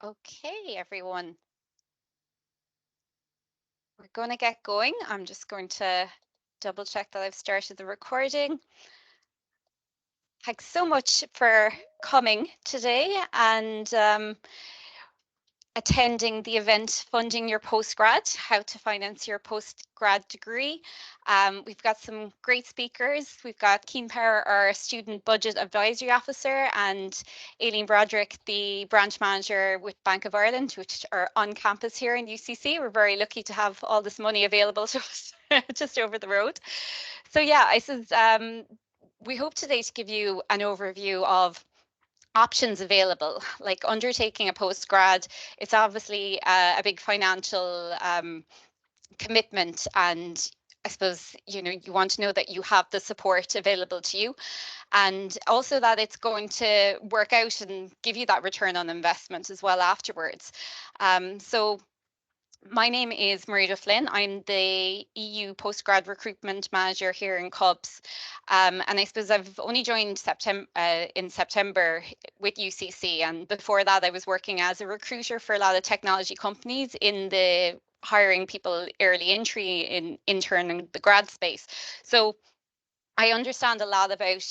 Okay, everyone. We're going to get going. I'm just going to double check that I've started the recording. Thanks so much for coming today and attending the event Funding Your Postgrad, How to Finance Your Postgrad Degree. We've got some great speakers. We've got Cian Power, our Student Budget Advisory Officer, and Aileen Broderick, the Branch Manager with Bank of Ireland, which are on campus here in UCC. We're very lucky to have all this money available to us just over the road. So yeah, I says we hope today to give you an overview of options available. Like undertaking a postgrad, it's obviously a big financial commitment, and I suppose you want to know that you have the support available to you, and also that it's going to work out and give you that return on investment as well afterwards. So my name is Mairead O'Flynn. I'm the EU Postgrad Recruitment Manager here in CUBS. And I suppose I've only joined in September with UCC. And before that, I was working as a recruiter for a lot of technology companies in the hiring people early entry in intern and the grad space. So I understand a lot about,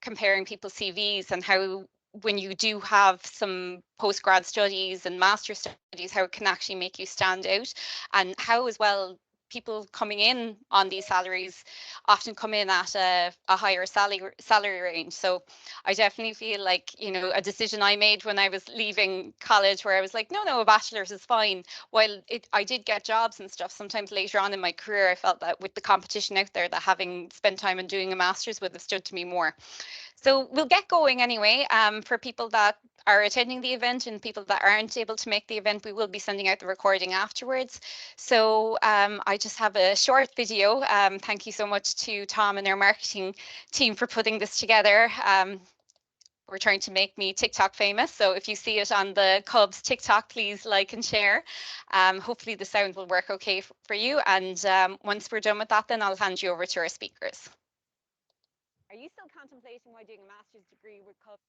comparing people's CVs and how when you do have some postgrad studies and master studies, how it can actually make you stand out, and how as well people coming in on these salaries often come in at a higher salary range. So I definitely feel like, a decision I made when I was leaving college where I was like, no, a bachelor's is fine. While I did get jobs and stuff, sometimes later on in my career, I felt that with the competition out there, that having spent time and doing a master's would have stood to me more. So we'll get going anyway. For people that are attending the event and people that aren't able to make the event, we will be sending out the recording afterwards. So I just have a short video. Thank you so much to Tom and their marketing team for putting this together. We're trying to make me TikTok famous. So if you see it on the CUBS TikTok, please like and share. Hopefully the sound will work okay for you. And once we're done with that, then I'll hand you over to our speakers. Are you still contemplating why doing a master's degree with CUBS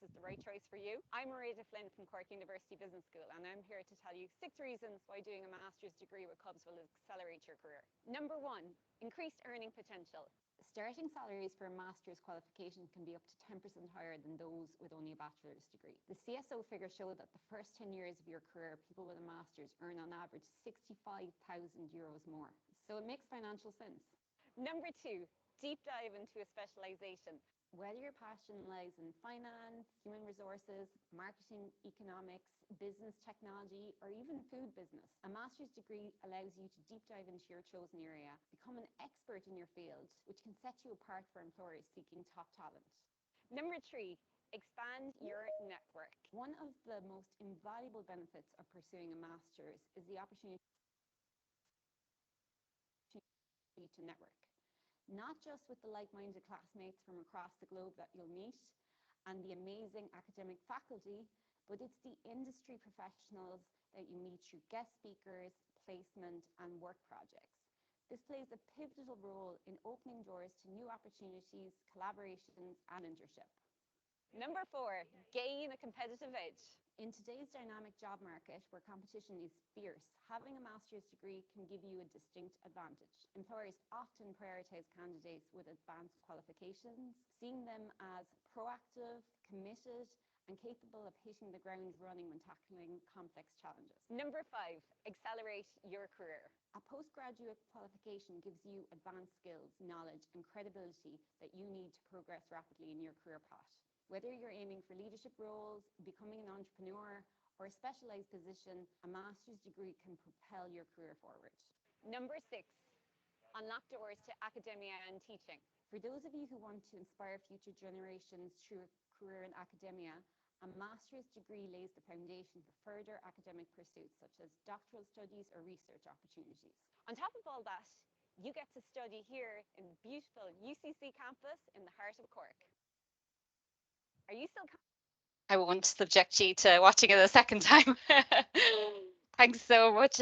is the right choice for you? I'm Mairead O'Flynn from Cork University Business School, and I'm here to tell you 6 reasons why doing a master's degree with CUBS will accelerate your career. Number 1, increased earning potential. Starting salaries for a master's qualification can be up to 10% higher than those with only a bachelor's degree. The CSO figures show that the first 10 years of your career, people with a master's earn on average €65,000 more. So it makes financial sense. Number 2, deep dive into a specialization. Whether your passion lies in finance, human resources, marketing, economics, business technology, or even food business, a master's degree allows you to deep dive into your chosen area, become an expert in your field, which can set you apart for employers seeking top talent. Number 3, expand your network. One of the most invaluable benefits of pursuing a master's is the opportunity to network. Not just with the like-minded classmates from across the globe that you'll meet and the amazing academic faculty, but it's the industry professionals that you meet through guest speakers, placement, and work projects. This plays a pivotal role in opening doors to new opportunities, collaborations, and mentorship. Number 4, gain a competitive edge. In today's dynamic job market, where competition is fierce, having a master's degree can give you a distinct advantage. Employers often prioritize candidates with advanced qualifications, seeing them as proactive, committed, and capable of hitting the ground running when tackling complex challenges. Number 5, accelerate your career. A postgraduate qualification gives you advanced skills, knowledge, and credibility that you need to progress rapidly in your career path. Whether you're aiming for leadership roles, becoming an entrepreneur, or a specialized position, a master's degree can propel your career forward. Number 6, unlock doors to academia and teaching. For those of you who want to inspire future generations through a career in academia, a master's degree lays the foundation for further academic pursuits such as doctoral studies or research opportunities. On top of all that, you get to study here in the beautiful UCC campus in the heart of Cork. Are you still? I won't subject you to watching it a second time. Thanks so much,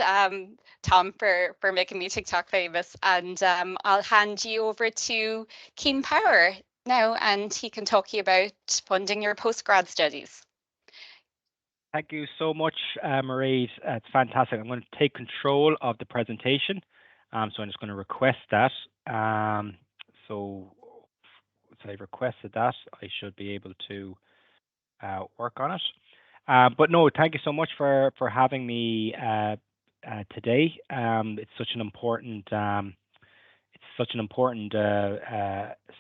Tom, for making me TikTok famous. And I'll hand you over to Cian Power now, and he can talk to you about funding your postgrad studies. Thank you so much, Mairead. It's fantastic. I'm going to take control of the presentation. So I'm just going to request that. So once I requested that, I should be able to work on it. But no, thank you so much for having me today. It's such an important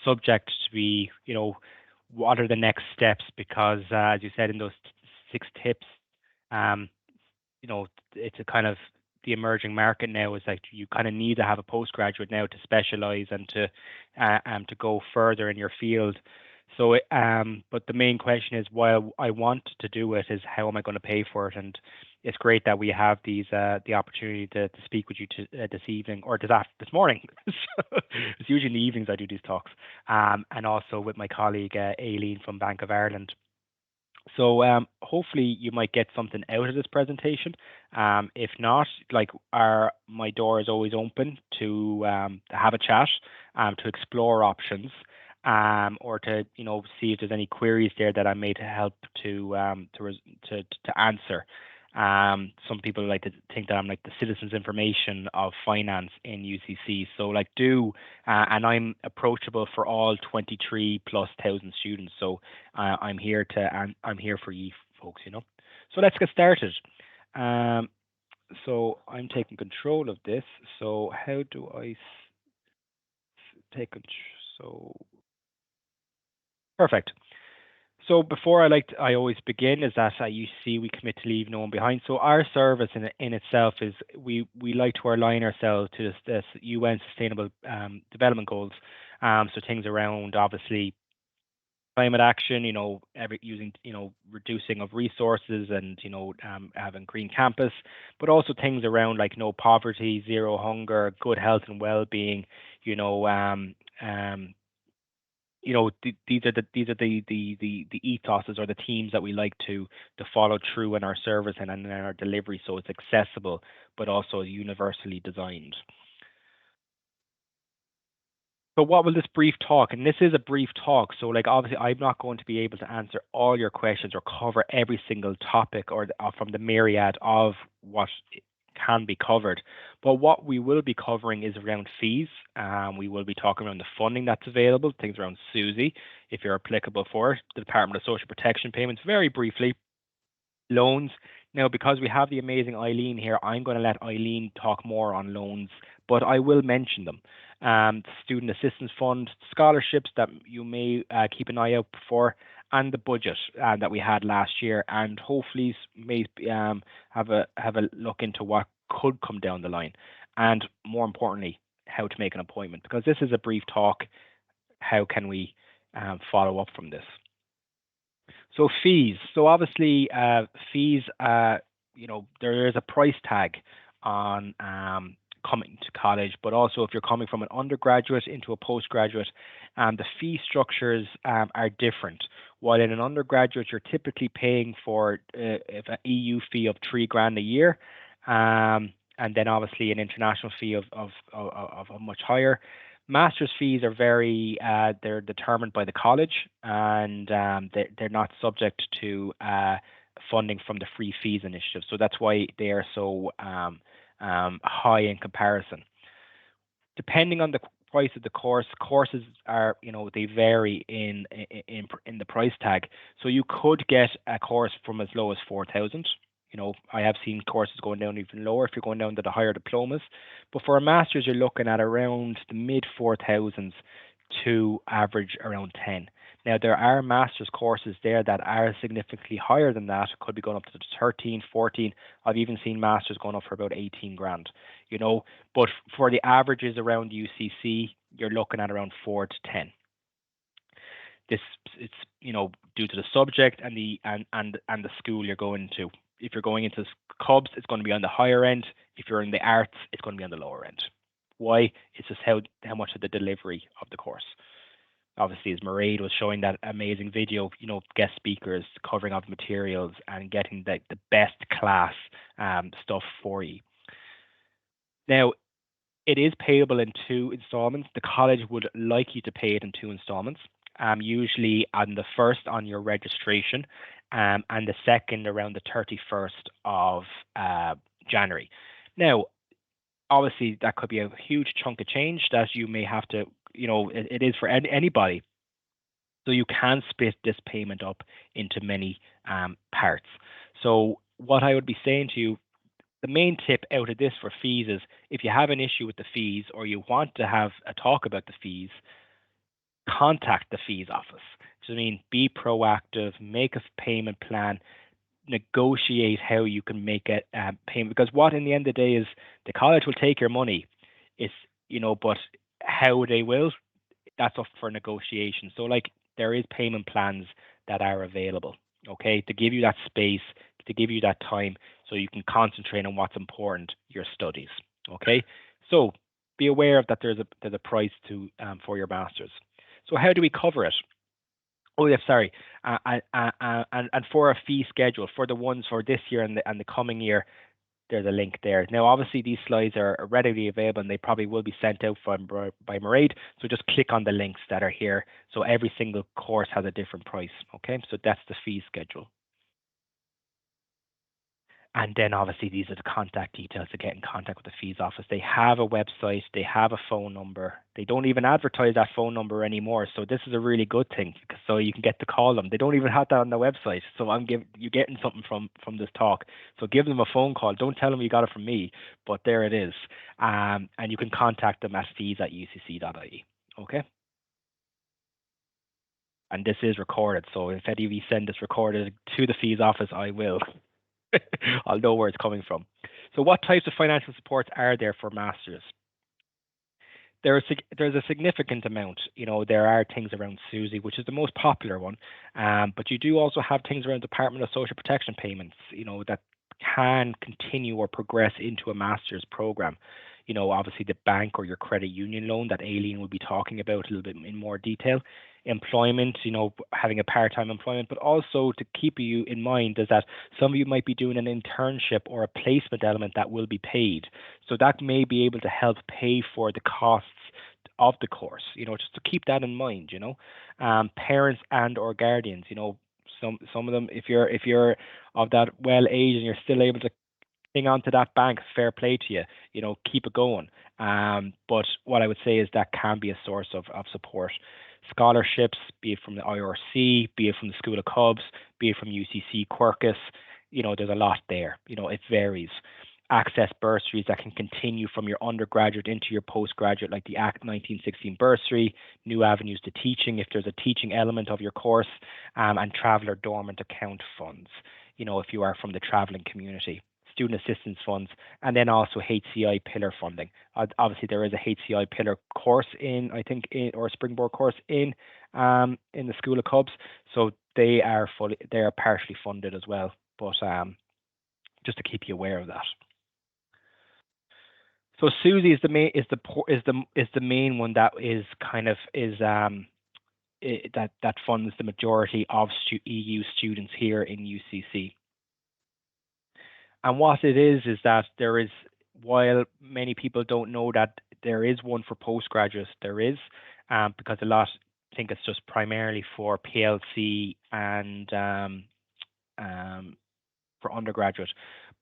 subject to be, what are the next steps? Because as you said in those 6 tips, um, it's a kind of the emerging market now is like you kind of need to have a postgraduate now to specialize and to go further in your field. So, but the main question is why I want to do it is how am I going to pay for it? And it's great that we have the opportunity to speak with you this evening or this morning. So it's usually in the evenings I do these talks, and also with my colleague Aileen from Bank of Ireland. So hopefully you might get something out of this presentation. If not, like my door is always open to have a chat, to explore options, or to see if there's any queries there that I may to help to answer. Some people like to think that I'm like the citizens information of finance in UCC. So like and I'm approachable for all 23 plus thousand students. So I'm here for you folks. So let's get started. Um, so I'm taking control of this. So how do I take control? So perfect. So before I always begin is that at UCC we commit to leave no one behind. So our service in itself is we like to align ourselves to this UN Sustainable Development Goals. So things around obviously climate action, using, reducing of resources and, having green campus, but also things around like no poverty, zero hunger, good health and well-being, you know, um, these are the ethoses or the themes that we like to follow through in our service and in our delivery, so it's accessible but also universally designed. So what will this brief talk? And this is a brief talk. So like obviously I'm not going to be able to answer all your questions or cover every single topic from the myriad of what can be covered. But what we will be covering is around fees. We will be talking around the funding that's available, things around SUSI, if you're applicable for it, the Department of Social Protection payments, very briefly, loans. Now, because we have the amazing Aileen here, I'm going to let Aileen talk more on loans, but I will mention them. Student Assistance Fund, scholarships that you may keep an eye out for, and the budget that we had last year, and hopefully may have a look into what could come down the line, and more importantly, how to make an appointment. Because this is a brief talk, how can we follow up from this? So fees. So obviously, fees. There is a price tag on coming to college, but also if you're coming from an undergraduate into a postgraduate, the fee structures are different. While in an undergraduate, you're typically paying for if an EU fee of 3 grand a year, and then obviously an international fee of a much higher. Master's fees are they're determined by the college, and they're not subject to funding from the Free Fees Initiative. So that's why they are so high in comparison. Depending on the price of the courses are, they vary in the price tag. So you could get a course from as low as 4,000. I have seen courses going down even lower if you're going down to the higher diplomas. But for a master's, you're looking at around the mid 4,000s to average around 10. Now, there are master's courses there that are significantly higher than that, could be going up to 13, 14. I've even seen masters going up for about 18 grand, but for the averages around UCC, you're looking at around 4 to 10. This it's due to the subject and the school you're going to. If you're going into CUBS, it's going to be on the higher end. If you're in the arts, it's going to be on the lower end. Why? It's just how much of the delivery of the course. Obviously, as Mairead was showing that amazing video, guest speakers, covering of materials, and getting the best class stuff for you. Now, it is payable in 2 installments. The college would like you to pay it in 2 installments, usually on the first on your registration, and the second around the 31st of January. Now, obviously, that could be a huge chunk of change that you may have to, it is for anybody. So you can split this payment up into many parts. So what I would be saying to you, the main tip out of this for fees is if you have an issue with the fees or you want to have a talk about the fees, contact the fees office. So I mean, be proactive, make a payment plan, negotiate how you can make a payment. Because what in the end of the day is the college will take your money. It's, but how they will, that's up for negotiation. So like there is payment plans that are available, okay, to give you that space, to give you that time so you can concentrate on what's important, your studies. Okay. So be aware of that there's a price to for your masters. So how do we cover it? Oh yeah, sorry. And for a fee schedule for the ones for this year and the coming year, there's a link there. Now, obviously, these slides are readily available and they probably will be sent out by Mairead. So just click on the links that are here. So every single course has a different price. Okay, so that's the fee schedule. And then obviously these are the contact details to get in contact with the fees office. They have a website, they have a phone number. They don't even advertise that phone number anymore. So this is a really good thing. So you can get to call them. They don't even have that on the website. So you're getting something from this talk. So give them a phone call. Don't tell them you got it from me, but there it is. And you can contact them at fees@ucc.ie. Okay. And this is recorded. So if any of you send this recorded to the fees office, I will. I'll know where it's coming from. So what types of financial supports are there for masters? There's a significant amount. There are things around SUSI, which is the most popular one, but you do also have things around Department of Social Protection payments, that can continue or progress into a master's program. Obviously the bank or your credit union loan that Aileen will be talking about a little bit in more detail. Employment, having a part-time employment, but also to keep you in mind is that some of you might be doing an internship or a placement element that will be paid. So that may be able to help pay for the costs of the course, just to keep that in mind, parents and or guardians, some of them, if you're of that well age and you're still able to hang on to that bank, fair play to you, keep it going. But what I would say is that can be a source of support. Scholarships, be it from the IRC, be it from the School of CUBS, be it from UCC, Quirkus, there's a lot there. It varies. Access bursaries that can continue from your undergraduate into your postgraduate, like the Act 1916 bursary, new avenues to teaching if there's a teaching element of your course, and traveller dormant account funds, if you are from the travelling community. Student assistance funds, and then also HCI pillar funding. Obviously, there is a HCI pillar course or a springboard course in the School of CUBS, so they are partially funded as well. But just to keep you aware of that. So SUSI is the main one that is kind of that funds the majority of EU students here in UCC. And what it is that there is, while many people don't know that there is one for postgraduates, there is, because a lot think it's just primarily for PLC and for undergraduate.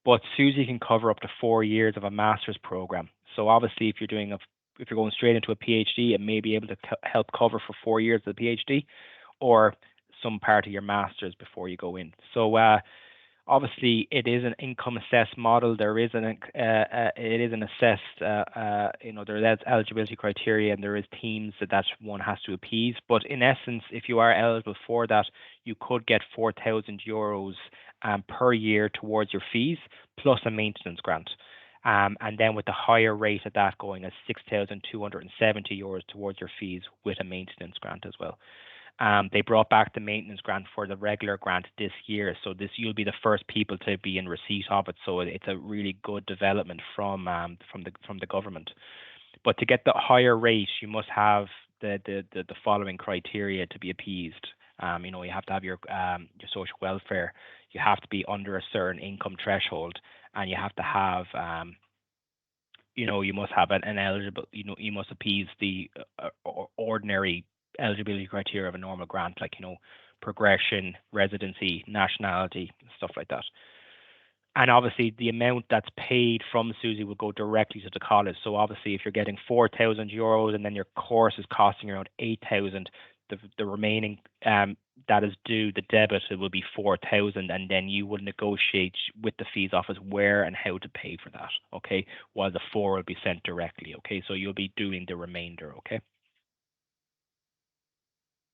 But SUSI can cover up to 4 years of a master's program. So obviously, if you're going straight into a PhD, it may be able to help cover for 4 years of the PhD, or some part of your master's before you go in. So obviously, it is an income assessed model. It is an assessed, there's eligibility criteria, and there is teams that one has to appease. But in essence, if you are eligible for that, you could get €4,000 per year towards your fees, plus a maintenance grant. And then with the higher rate of that going as €6,270 towards your fees with a maintenance grant as well. They brought back the maintenance grant for the regular grant this year, so you'll be the first people to be in receipt of it. So it's a really good development from the government. But to get the higher rate, you must have the following criteria to be appeased. You have to have your social welfare. You have to be under a certain income threshold, and you have to have you must have an eligible. You must appease the ordinary eligibility criteria of a normal grant, like progression, residency, nationality, stuff like that. And obviously, the amount that's paid from SUSI will go directly to the college. So obviously, if you're getting €4,000 and then your course is costing around 8,000, the remaining that is due, the debit, it will be 4,000, and then you will negotiate with the fees office where and how to pay for that. Okay, while the four will be sent directly. Okay, so you'll be doing the remainder. Okay.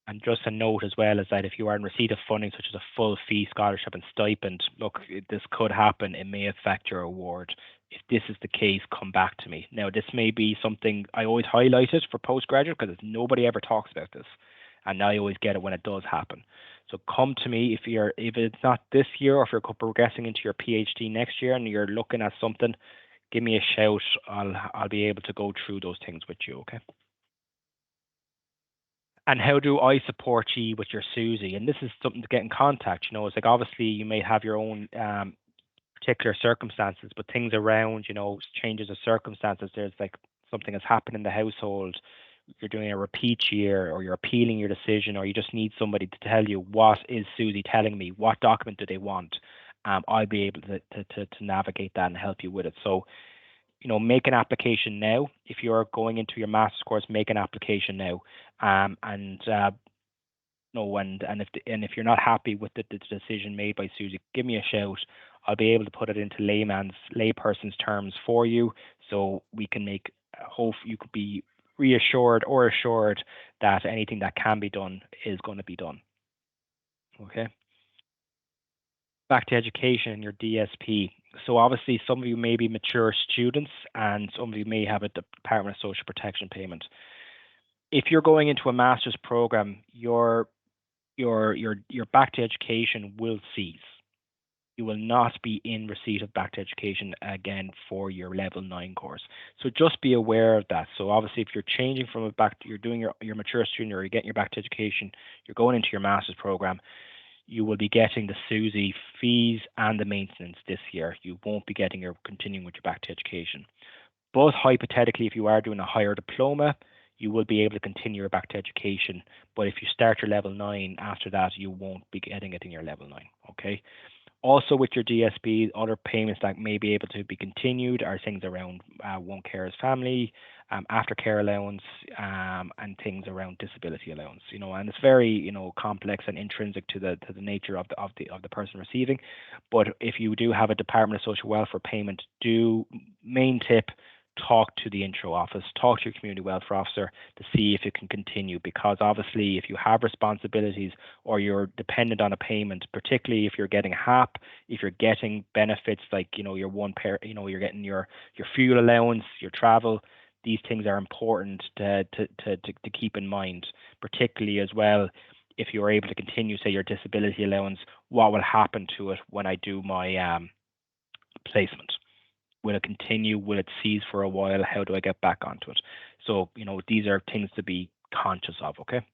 And just a note as well is that if you are in receipt of funding such as a full fee scholarship and stipend, look, this could happen. It may affect your award. If this is the case, come back to me. Now, this may be something I always highlight it for postgraduate because nobody ever talks about this, and I always get it when it does happen. So come to me if it's not this year, or if you're progressing into your PhD next year and you're looking at something, give me a shout. I'll be able to go through those things with you. Okay. And how do I support you with your SUSI? And this is something to get in contact. It's like obviously you may have your own particular circumstances, but things around, changes of circumstances. There's like something has happened in the household. You're doing a repeat year, or you're appealing your decision, or you just need somebody to tell you what is SUSI telling me, what document do they want. I'll be able to navigate that and help you with it. So make an application now. If you're going into your master's course, make an application now. And if you're not happy with the decision made by SUSI, give me a shout. I'll be able to put it into layperson's terms for you, so we can hope you could be reassured or assured that anything that can be done is going to be done. Okay. Back to education and your DSP. So obviously some of you may be mature students and some of you may have a Department of Social Protection payment. If you're going into a master's program, your back to education will cease. You will not be in receipt of back to education again for your level 9 course. So just be aware of that. So obviously if you're changing from you're doing your mature student, or you're getting your back to education, you're going into your master's program, you will be getting the SUSI fees and the maintenance this year. You won't be continuing with your back to education. But hypothetically, if you are doing a higher diploma, you will be able to continue your back to education. But if you start your level 9 after that, you won't be getting it in your level 9. Okay. Also with your DSP, other payments that may be able to be continued are things around one carer's family, aftercare allowance, and things around disability allowance. And it's very complex and intrinsic to the nature of the person receiving. But if you do have a Department of Social Welfare payment, main tip, talk to the intro office, talk to your community welfare officer to see if you can continue, because obviously if you have responsibilities or you're dependent on a payment, particularly if you're getting HAP, if you're getting benefits like your you're getting your fuel allowance, your travel, these things are important to keep in mind, particularly as well if you're able to continue, say, your disability allowance. What will happen to it when I do my placement? Will it continue? Will it cease for a while? How do I get back onto it? So, these are things to be conscious of, okay?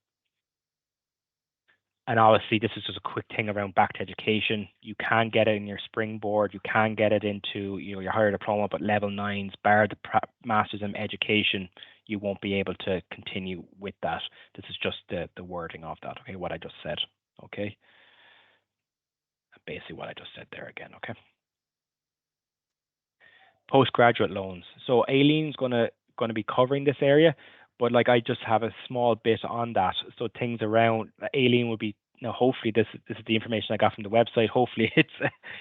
And obviously, this is just a quick thing around back to education. You can get it in your springboard. You can get it into your higher diploma, but level 9s, bar the Masters in Education, you won't be able to continue with that. This is just the wording of that, okay? What I just said, okay? Basically what I just said there again, okay? Postgraduate loans. So Aileen's going to be covering this area, but like I just have a small bit on that. So things around Aileen will be hopefully this is the information I got from the website. Hopefully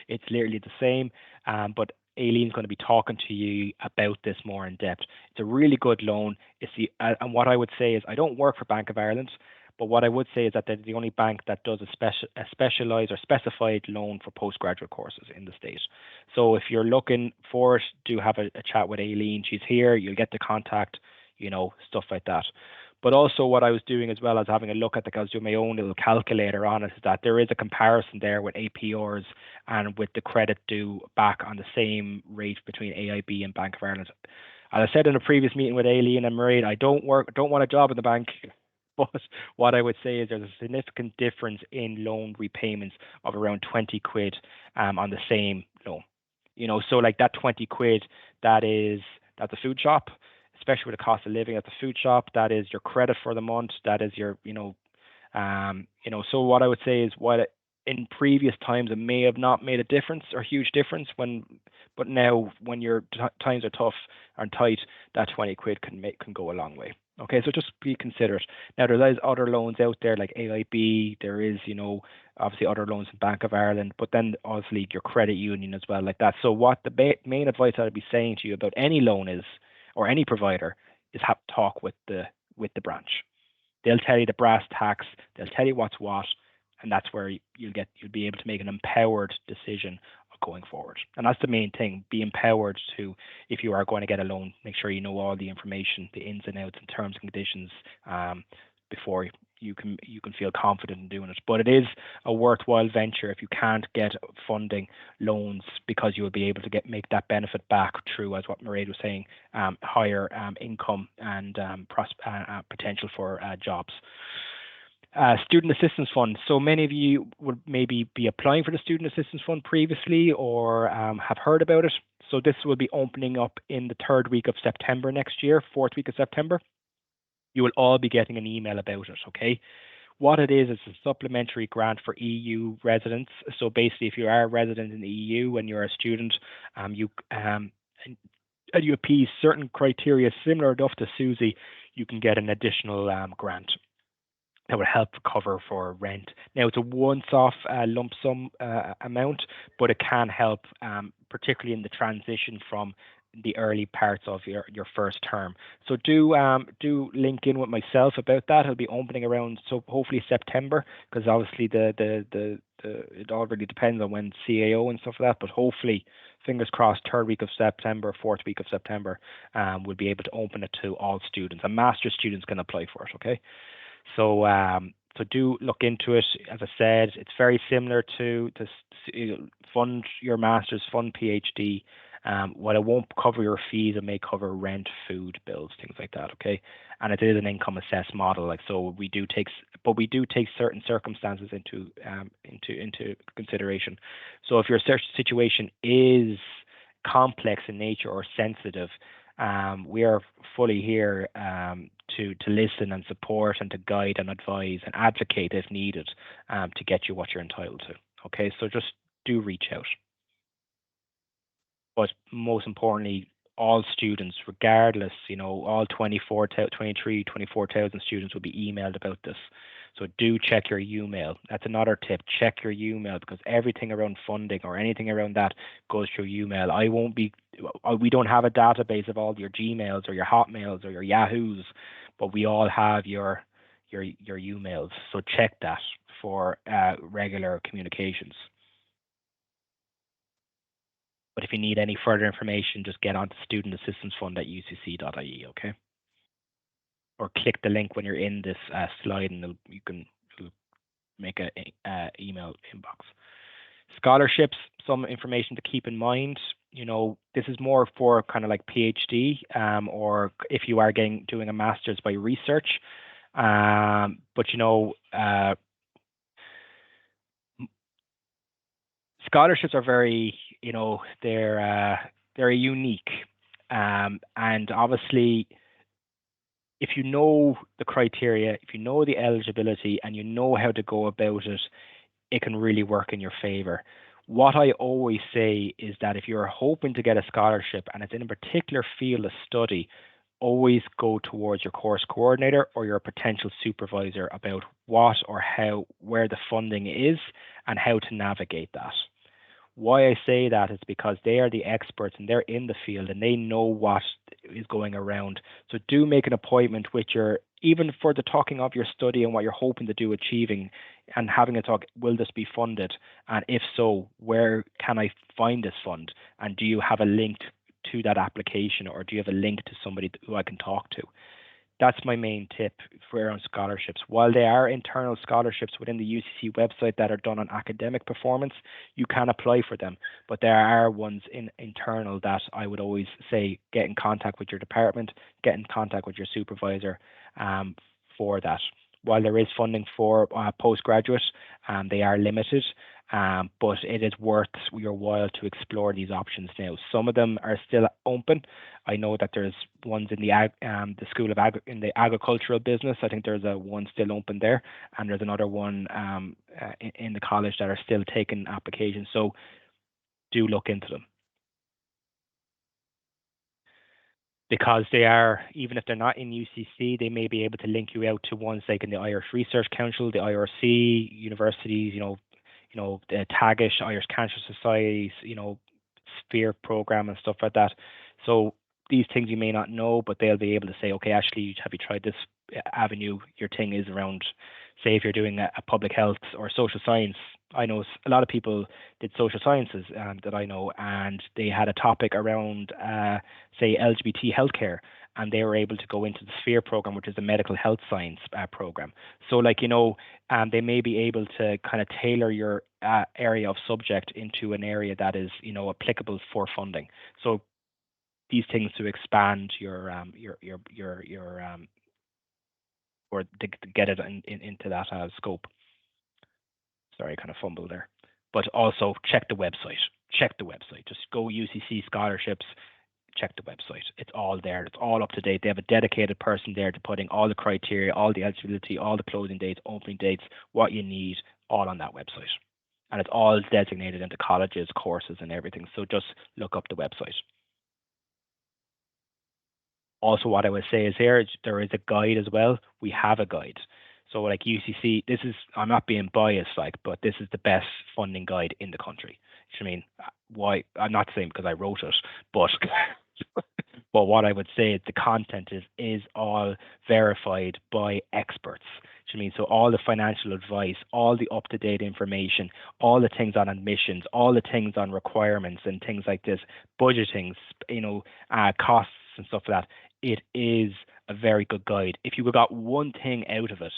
it's literally the same. But Aileen's going to be talking to you about this more in depth. It's a really good loan. And what I would say is I don't work for Bank of Ireland, but what I would say is that they're the only bank that does a specialized or specified loan for postgraduate courses in the state. So if you're looking for it, do have a chat with Aileen. She's here. You'll get the contact, stuff like that. But also what I was doing as well as having a look at I was doing my own little calculator on it, is that there is a comparison there with APRs and with the credit due back on the same rate between AIB and Bank of Ireland. As I said in a previous meeting with Aileen and Mairead, I don't want a job in the bank. But what I would say is there's a significant difference in loan repayments of around 20 quid on the same loan. So like that 20 quid, that's a food shop, especially with the cost of living at the food shop. That is your credit for the month. That is your, So what I would say is, while in previous times it may have not made a difference or huge difference, but now when your times are tough and tight, that 20 quid can go a long way. Okay, so just be considerate. Now there's other loans out there like AIB. There is, obviously other loans in Bank of Ireland, but then obviously your credit union as well, like that. So what the main advice I'd be saying to you about any loan is, or any provider, is have to talk with the branch. They'll tell you the brass tacks. They'll tell you what's what, and that's where you'll be able to make an empowered decision going forward. And that's the main thing: be empowered to, if you are going to get a loan, make sure you know all the information, the ins and outs, and terms and conditions before you can feel confident in doing it. But it is a worthwhile venture if you can't get funding loans, because you will be able to make that benefit back through, as what Mairead was saying, higher income and potential for jobs. Student Assistance Fund. So many of you would maybe be applying for the Student Assistance Fund previously, or have heard about it. So this will be opening up in the 3rd week of September next year, 4th week of September. You will all be getting an email about it, okay? What it is a supplementary grant for EU residents. So basically, if you are a resident in the EU and you're a student, and you appease certain criteria similar enough to Susie, you can get an additional grant that would help cover for rent. Now, it's a once-off lump sum amount, but it can help, particularly in the transition from the early parts of your first term. So do link in with myself about that. It'll be opening around, so hopefully September, because obviously it all really depends on when CAO and stuff like that, but hopefully, fingers crossed, 3rd week of September, 4th week of September, we'll be able to open it to all students, and master's students can apply for it, okay? So do look into it. As I said, it's very similar to fund your master's, fund PhD. While it won't cover your fees, it may cover rent, food, bills, things like that. Okay, and it is an income assessed model. So we do take certain circumstances into consideration. So if your search situation is complex in nature or sensitive, we are fully here to listen and support and to guide and advise and advocate if needed, to get you what you're entitled to. Okay, so just do reach out. But most importantly, all students, regardless, all 24,000 students will be emailed about this. So do check your UMail. That's another tip. Check your UMail, because everything around funding or anything around that goes through UMail. We don't have a database of all your Gmails or your Hotmails or your Yahoos, but we all have your UMails. So check that for regular communications. But if you need any further information, just get onto studentassistancefund@ucc.ie, okay? Or click the link when you're in this slide, and you can make an email inbox. Scholarships, some information to keep in mind. This is more for kind of like PhD, or if you are doing a master's by research. But scholarships are very, they're unique, and obviously, if you know the criteria, if you know the eligibility, and you know how to go about it, it can really work in your favor. What I always say is that if you're hoping to get a scholarship and it's in a particular field of study, always go towards your course coordinator or your potential supervisor about what or where the funding is and how to navigate that. Why I say that is because they are the experts and they're in the field and they know what is going around. So do make an appointment with even for the talking of your study and what you're hoping to do, achieving, and having a talk. Will this be funded? And if so, where can I find this fund? And do you have a link to that application, or do you have a link to somebody who I can talk to? That's my main tip for around scholarships. While there are internal scholarships within the UCC website that are done on academic performance, you can apply for them. But there are ones internal that I would always say get in contact with your department, get in contact with your supervisor for that. While there is funding for postgraduate, they are limited. but it is worth your while to explore these options now. Some of them are still open. I know that there's ones in the School of in the agricultural business. I think there's one still open there, and there's another one in the college that are still taking applications. So do look into them, because they are, even if they're not in UCC, they may be able to link you out to ones like in the Irish Research Council, the IRC, universities, the Tagish, Irish Cancer Society, Sphere program and stuff like that. So these things you may not know, but they'll be able to say, okay, actually, have you tried this avenue? Your thing is around, say, if you're doing a public health or social science. I know a lot of people did social sciences that I know, and they had a topic around, say, LGBT healthcare, and they were able to go into the Sphere program, which is a medical health science program. So, they may be able to kind of tailor your area of subject into an area that is, applicable for funding. So these things to expand your or to get it into that scope. Sorry, I kind of fumbled there. But also check the website. Check the website. Just go UCC scholarships. Check the website. It's all there. It's all up to date. They have a dedicated person there to putting all the criteria, all the eligibility, all the closing dates, opening dates, what you need, all on that website. And it's all designated into colleges, courses, and everything. So just look up the website. Also, what I would say is there is a guide as well. We have a guide. So like UCC, I'm not being biased, but this is the best funding guide in the country. I mean, why? I'm not saying because I wrote it, but but what I would say is the content is all verified by experts. I mean, so all the financial advice, all the up-to-date information, all the things on admissions, all the things on requirements and things like this, budgeting, costs and stuff like that. It is a very good guide. If you got one thing out of it,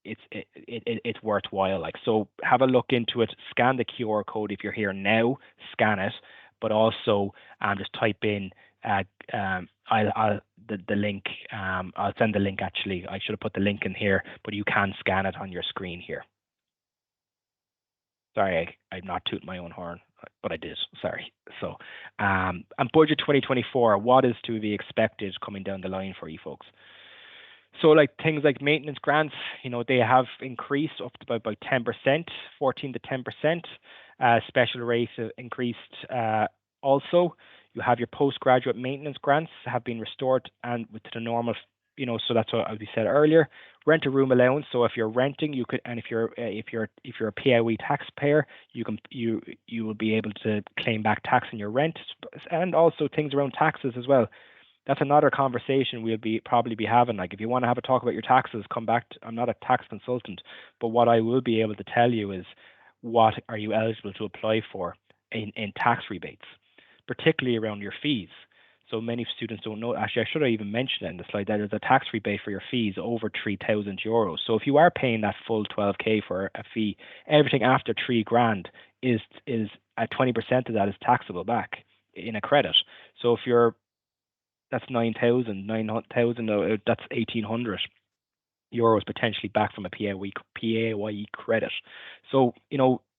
it's worthwhile. So have a look into it. Scan the QR code if you're here now. Scan it, but also just type in. The link. I'll send the link. Actually, I should have put the link in here, but you can scan it on your screen here. Sorry, I'm not tooting my own horn, but I did. Sorry. So, and budget 2024. What is to be expected coming down the line for you folks? So things like maintenance grants, they have increased up to about 10%, 14 to 10%. Special rates have increased also. You have your postgraduate maintenance grants have been restored and with the normal, so that's what we said earlier. Rent a room allowance. So if you're renting, you could, and if you're a PIE taxpayer, you will be able to claim back tax on your rent, and also things around taxes as well. That's another conversation we'll probably be having. If you want to have a talk about your taxes, come back. I'm not a tax consultant, but what I will be able to tell you is what are you eligible to apply for in tax rebates, particularly around your fees. So many students don't know. Actually, I should have even mentioned it in the slide that there's a tax rebate for your fees over €3,000. So if you are paying that full 12K for a fee, everything after $3,000 is at 20% of that is taxable back in a credit. So if that's 9,000, that's €1,800 potentially back from a PAYE credit. So,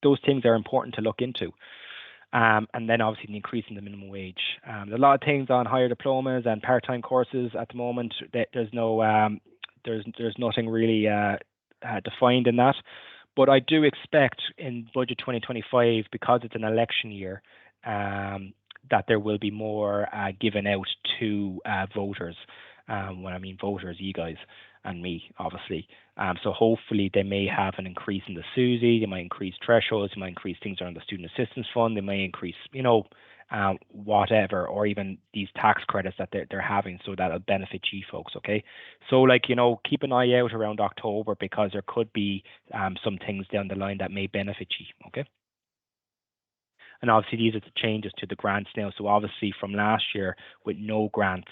those things are important to look into. And then obviously the increase in the minimum wage. There's a lot of things on higher diplomas and part-time courses at the moment. There's nothing really defined in that. But I do expect in budget 2025, because it's an election year, that there will be more given out to voters. When I mean voters, you guys and me, obviously. So hopefully they may have an increase in the SUSI, they might increase thresholds, they might increase things around the Student Assistance Fund, they may increase, whatever, or even these tax credits that they're having, so that'll benefit you folks, okay? So keep an eye out around October, because there could be some things down the line that may benefit you, okay? And obviously these are the changes to the grants now. So obviously from last year with no grants,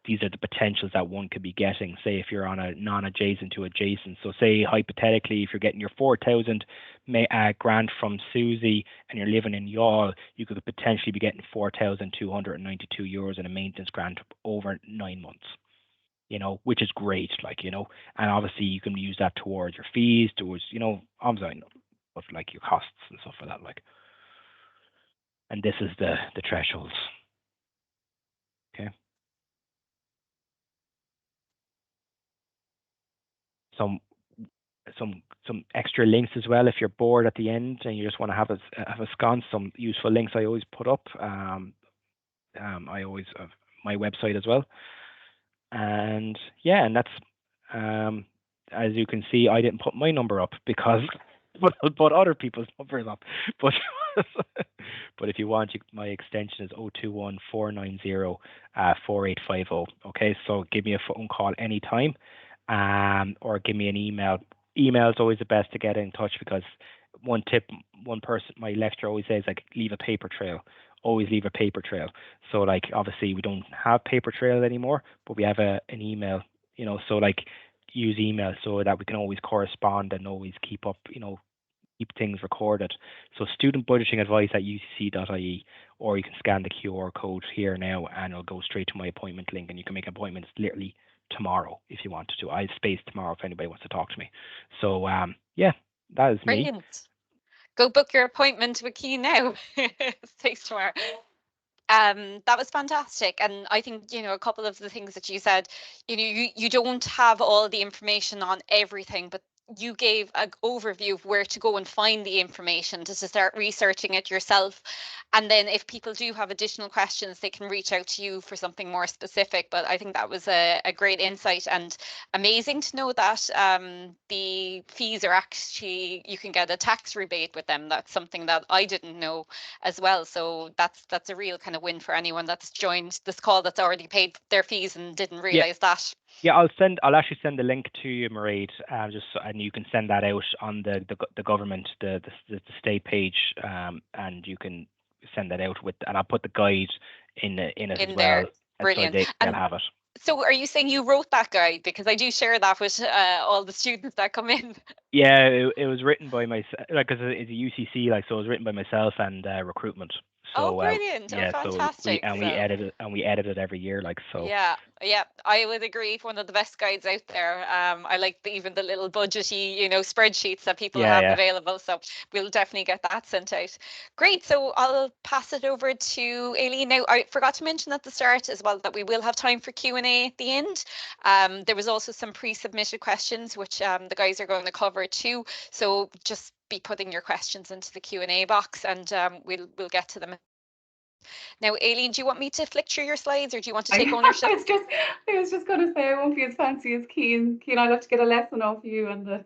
these are the potentials that one could be getting, say if you're on a non-adjacent to adjacent. So say hypothetically, if you're getting your 4,000 grant from SUSI and you're living in Youghal, you could potentially be getting €4,292 in a maintenance grant over 9 months. Which is great, and obviously you can use that towards your fees, towards, I'm sorry, of like your costs and stuff like that. Like, and this is the thresholds. Okay. Some extra links as well if you're bored at the end and you just want to have a sconce. Some useful links I always put up. I always have my website as well. And yeah, and that's as you can see, I didn't put my number up because but I'll put other people's numbers up. But but if you want, my extension is 021 490 4850. Okay, so give me a phone call anytime, or give me an email. Email is always the best to get in touch, because one tip, one person, my lecturer always says, like, leave a paper trail. Always leave a paper trail. So like, obviously we don't have paper trail anymore, but we have an email, you know, so like use email so that we can always correspond and always keep up, you know, keep things recorded. So student budgeting advice at ucc.ie, or you can scan the QR code here now and it'll go straight to my appointment link, and you can make appointments literally tomorrow if you wanted to. I have space tomorrow if anybody wants to talk to me. So yeah, that is me. Brilliant. Go book your appointment with Cian now. Thanks, tomorrow. That was fantastic. And I think, you know, a couple of the things that you said, you know, you don't have all the information on everything, but you gave an overview of where to go and find the information to start researching it yourself. And then if people do have additional questions, they can reach out to you for something more specific. But I think that was a great insight, and amazing to know that the fees are actually, you can get a tax rebate with them. That's something that I didn't know as well. So that's a real kind of win for anyone that's joined this call that's already paid their fees and didn't realize that. Yeah, I'll actually send the link to you, Mairead, and you can send that out on the government, the state page, and you can send that out with, and I'll put the guide in it as well. Brilliant. So they'll have it. So are you saying you wrote that guide? Because I do share that with all the students that come in. Yeah, it was written by myself, like, because it's a UCC, like, so it was written by myself and recruitment. So brilliant. yeah, fantastic. So we edit it every year, like, so. Yeah, I would agree. One of the best guides out there. I like even the little budgety, you know, spreadsheets that people have available. So we'll definitely get that sent out. Great. So I'll pass it over to Aileen. Now, I forgot to mention at the start as well that we will have time for Q&A at the end. There was also some pre-submitted questions, which the guys are going to cover too. So just be putting your questions into the Q&A box, and we'll get to them. Now, Aileen, do you want me to flick through your slides, or do you want to take ownership? I was just going to say, I won't be as fancy as Cian. Cian, I'll have to get a lesson off you and the.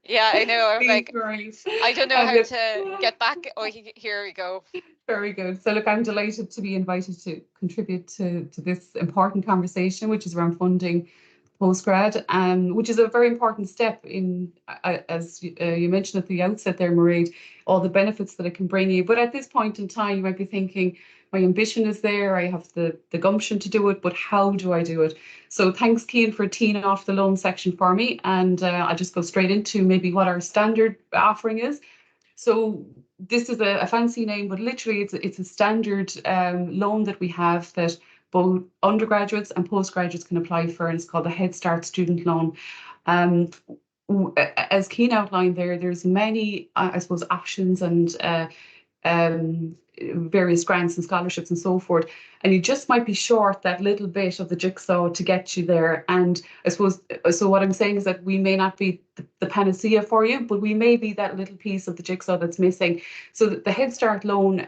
Yeah, I know. I'm like, I don't know how to get back. Oh, here we go. Very good. So look, I'm delighted to be invited to contribute to this important conversation, which is around funding postgrad, which is a very important step in, as you mentioned at the outset there, Mairead, all the benefits that it can bring you. But at this point in time, you might be thinking, my ambition is there, I have the gumption to do it, but how do I do it? So thanks, Cian, for teeing off the loan section for me. And I'll just go straight into maybe what our standard offering is. So this is a fancy name, but literally it's a standard loan that we have that both undergraduates and postgraduates can apply for, and it's called the Head Start Student Loan. As Cian outlined there's many, I suppose, options and various grants and scholarships and so forth, and you just might be short that little bit of the jigsaw to get you there. And I suppose, so what I'm saying is that we may not be the panacea for you, but we may be that little piece of the jigsaw that's missing. So the Head Start loan,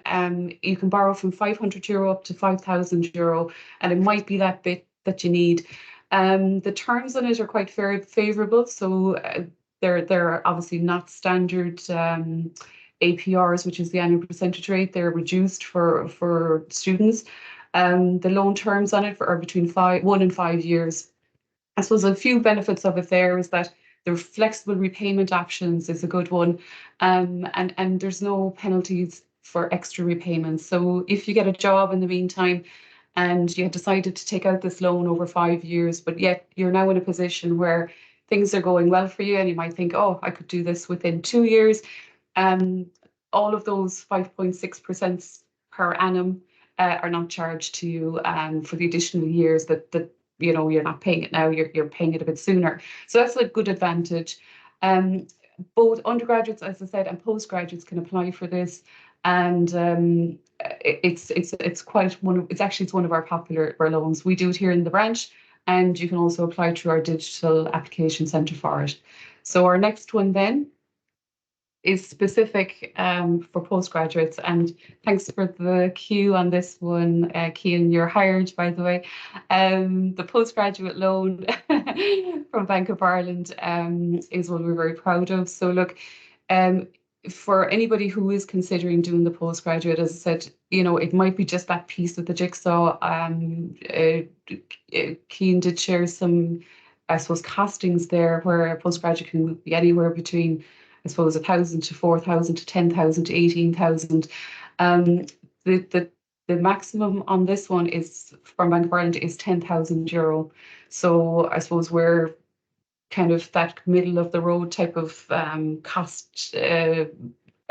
you can borrow from €500 up to €5,000, and it might be that bit that you need. The terms on it are quite favourable, so they're obviously not standard APRs, which is the annual percentage rate. They're reduced for students. The loan terms on it are between 1 and 5 years. I suppose a few benefits of it there is that the flexible repayment options is a good one, and there's no penalties for extra repayments. So if you get a job in the meantime and you had decided to take out this loan over 5 years, but yet you're now in a position where things are going well for you and you might think, oh, I could do this within 2 years, all of those 5.6% per annum are not charged to you for the additional years that you know, you're not paying it now, you're paying it a bit sooner. So that's a good advantage. both undergraduates, as I said, and postgraduates can apply for this, and it's quite it's one of our popular loans. We do it here in the branch, and you can also apply through our digital application centre for it. So our next one then is specific for postgraduates, and thanks for the cue on this one, Cian, you're hired, by the way. The postgraduate loan from Bank of Ireland is one we're very proud of. So look, for anybody who is considering doing the postgraduate, as I said, you know, it might be just that piece of the jigsaw. Cian did share some, I suppose, costings there, where a postgraduate can be anywhere between, I suppose, 1,000 to 4,000 to 10,000 to 18,000. The maximum on this one is from Bank of Ireland is €10,000. So I suppose we're kind of that middle of the road type of cost, I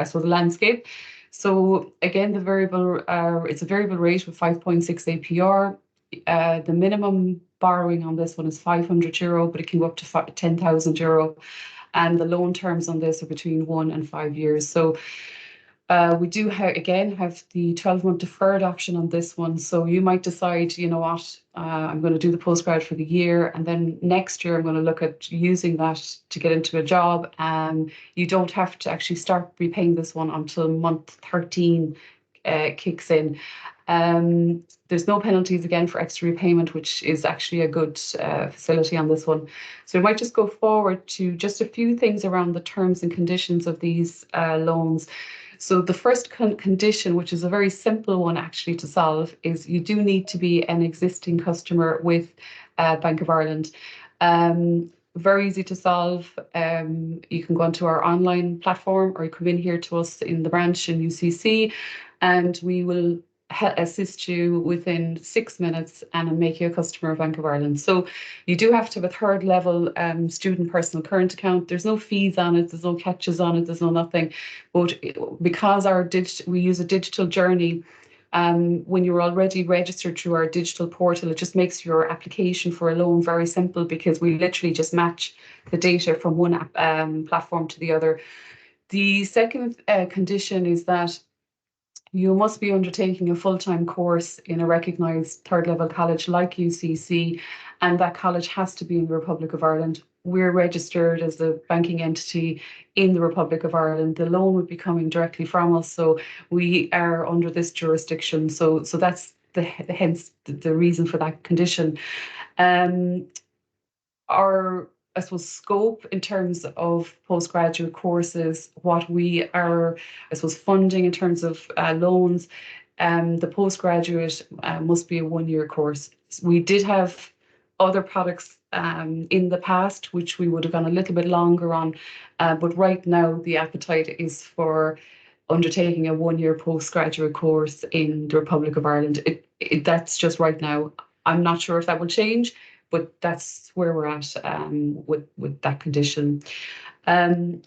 suppose, landscape. So again, the variable, it's a variable rate of 5.6 APR. The minimum borrowing on this one is €500, but it can go up to €10,000. And the loan terms on this are between 1 and 5 years. So we do have the 12-month deferred option on this one. So you might decide, you know what, I'm going to do the postgrad for the year, and then next year I'm going to look at using that to get into a job. You don't have to actually start repaying this one until month 13 kicks in. There's no penalties again for extra repayment, which is actually a good facility on this one. So we might just go forward to just a few things around the terms and conditions of these loans. So the first condition, which is a very simple one actually to solve, is you do need to be an existing customer with Bank of Ireland. Very easy to solve. You can go onto our online platform, or you come in here to us in the branch in UCC, and we will assist you within 6 minutes and make you a customer of Bank of Ireland. So you do have to have a third level student personal current account. There's no fees on it, there's no catches on it, there's no nothing. But because we use a digital journey, when you're already registered through our digital portal, it just makes your application for a loan very simple, because we literally just match the data from one platform to the other. The second condition is that you must be undertaking a full-time course in a recognised third-level college like UCC, and that college has to be in the Republic of Ireland. We're registered as a banking entity in the Republic of Ireland. The loan would be coming directly from us, so we are under this jurisdiction. So that's hence the reason for that condition. Our, I suppose, scope in terms of postgraduate courses, what we are, I suppose, funding in terms of loans, the postgraduate must be a 1-year course. We did have other products in the past, which we would have gone a little bit longer on, but right now the appetite is for undertaking a 1-year postgraduate course in the Republic of Ireland. That's just right now. I'm not sure if that will change, but that's where we're at with that condition.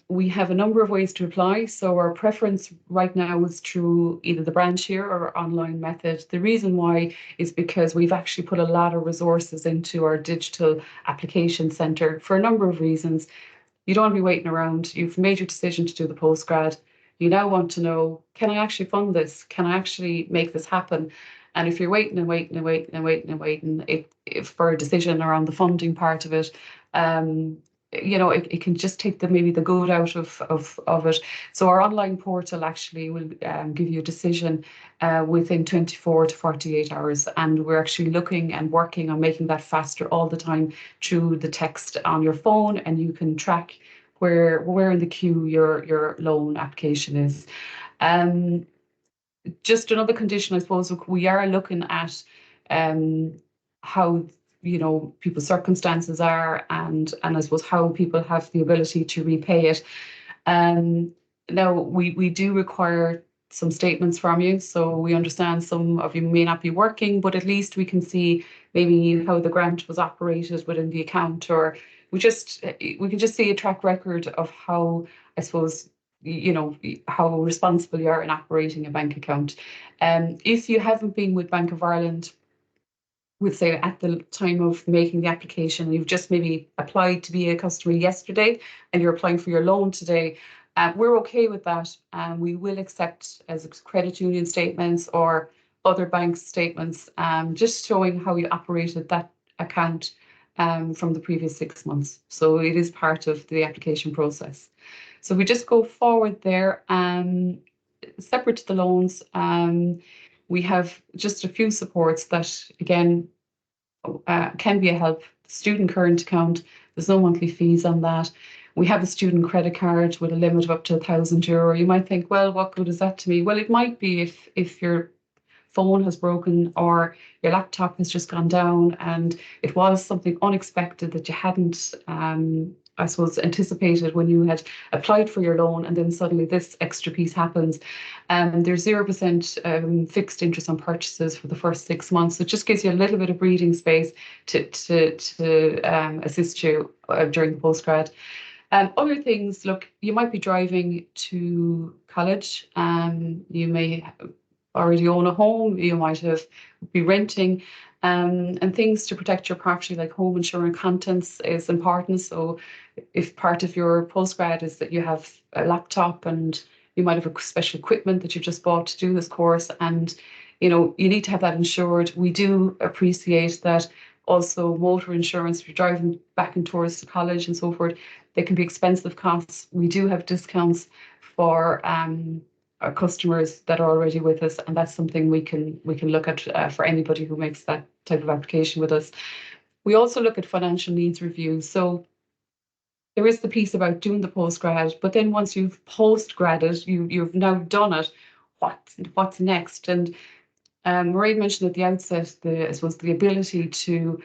We have a number of ways to apply. So our preference right now is through either the branch here or our online method. The reason why is because we've actually put a lot of resources into our digital application centre for a number of reasons. You don't want to be waiting around. You've made your decision to do the postgrad. You now want to know, can I actually fund this? Can I actually make this happen? And if you're waiting and waiting and waiting and waiting and waiting for a decision around the funding part of it, you know, it can just take maybe the good out of it. So our online portal actually will give you a decision within 24 to 48 hours. And we're actually looking and working on making that faster all the time through the text on your phone, and you can track where in the queue your loan application is. Just another condition, I suppose, we are looking at how, you know, people's circumstances are, and I suppose how people have the ability to repay it. Now, we do require some statements from you, so we understand some of you may not be working, but at least we can see maybe how the grant was operated within the account, or we can just see a track record of how, I suppose, you know, how responsible you are in operating a bank account. If you haven't been with Bank of Ireland would say at the time of making the application, you've just maybe applied to be a customer yesterday and you're applying for your loan today, we're okay with that. We will accept as credit union statements or other bank statements, just showing how you operated that account from the previous 6 months. So it is part of the application process. So we just go forward there. Separate to the loans, we have just a few supports that, again, can be a help. Student current account, there's no monthly fees on that. We have a student credit card with a limit of up to €1,000. You might think, well, what good is that to me? Well, it might be if your phone has broken or your laptop has just gone down and it was something unexpected that you hadn't I suppose anticipated when you had applied for your loan, and then suddenly this extra piece happens. There's 0% fixed interest on purchases for the first 6 months. So it just gives you a little bit of breathing space to assist you during the postgrad. Other things, look, you might be driving to college. You may already own a home. You might be renting. And things to protect your property, like home insurance contents, is important. So if part of your postgrad is that you have a laptop and you might have a special equipment that you've just bought to do this course, and you need to have that insured. We do appreciate that also motor insurance, if you're driving back and towards to college and so forth, they can be expensive costs. We do have discounts for our customers that are already with us, and that's something we can look at for anybody who makes that type of application with us. We also look at financial needs reviews. So there is the piece about doing the postgrad, but then once you've postgraded, you've now done it, what's next? And Mairead mentioned at the outset I suppose the ability to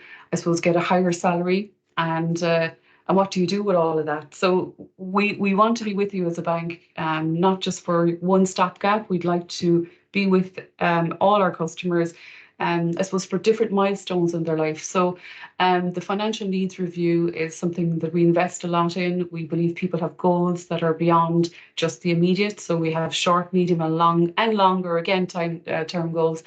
get a higher salary, and what do you do with all of that? So we want to be with you as a bank, not just for one stopgap. We'd like to be with all our customers, I suppose, for different milestones in their life. So the financial needs review is something that we invest a lot in. We believe people have goals that are beyond just the immediate. So we have short, medium, and longer, again, term goals.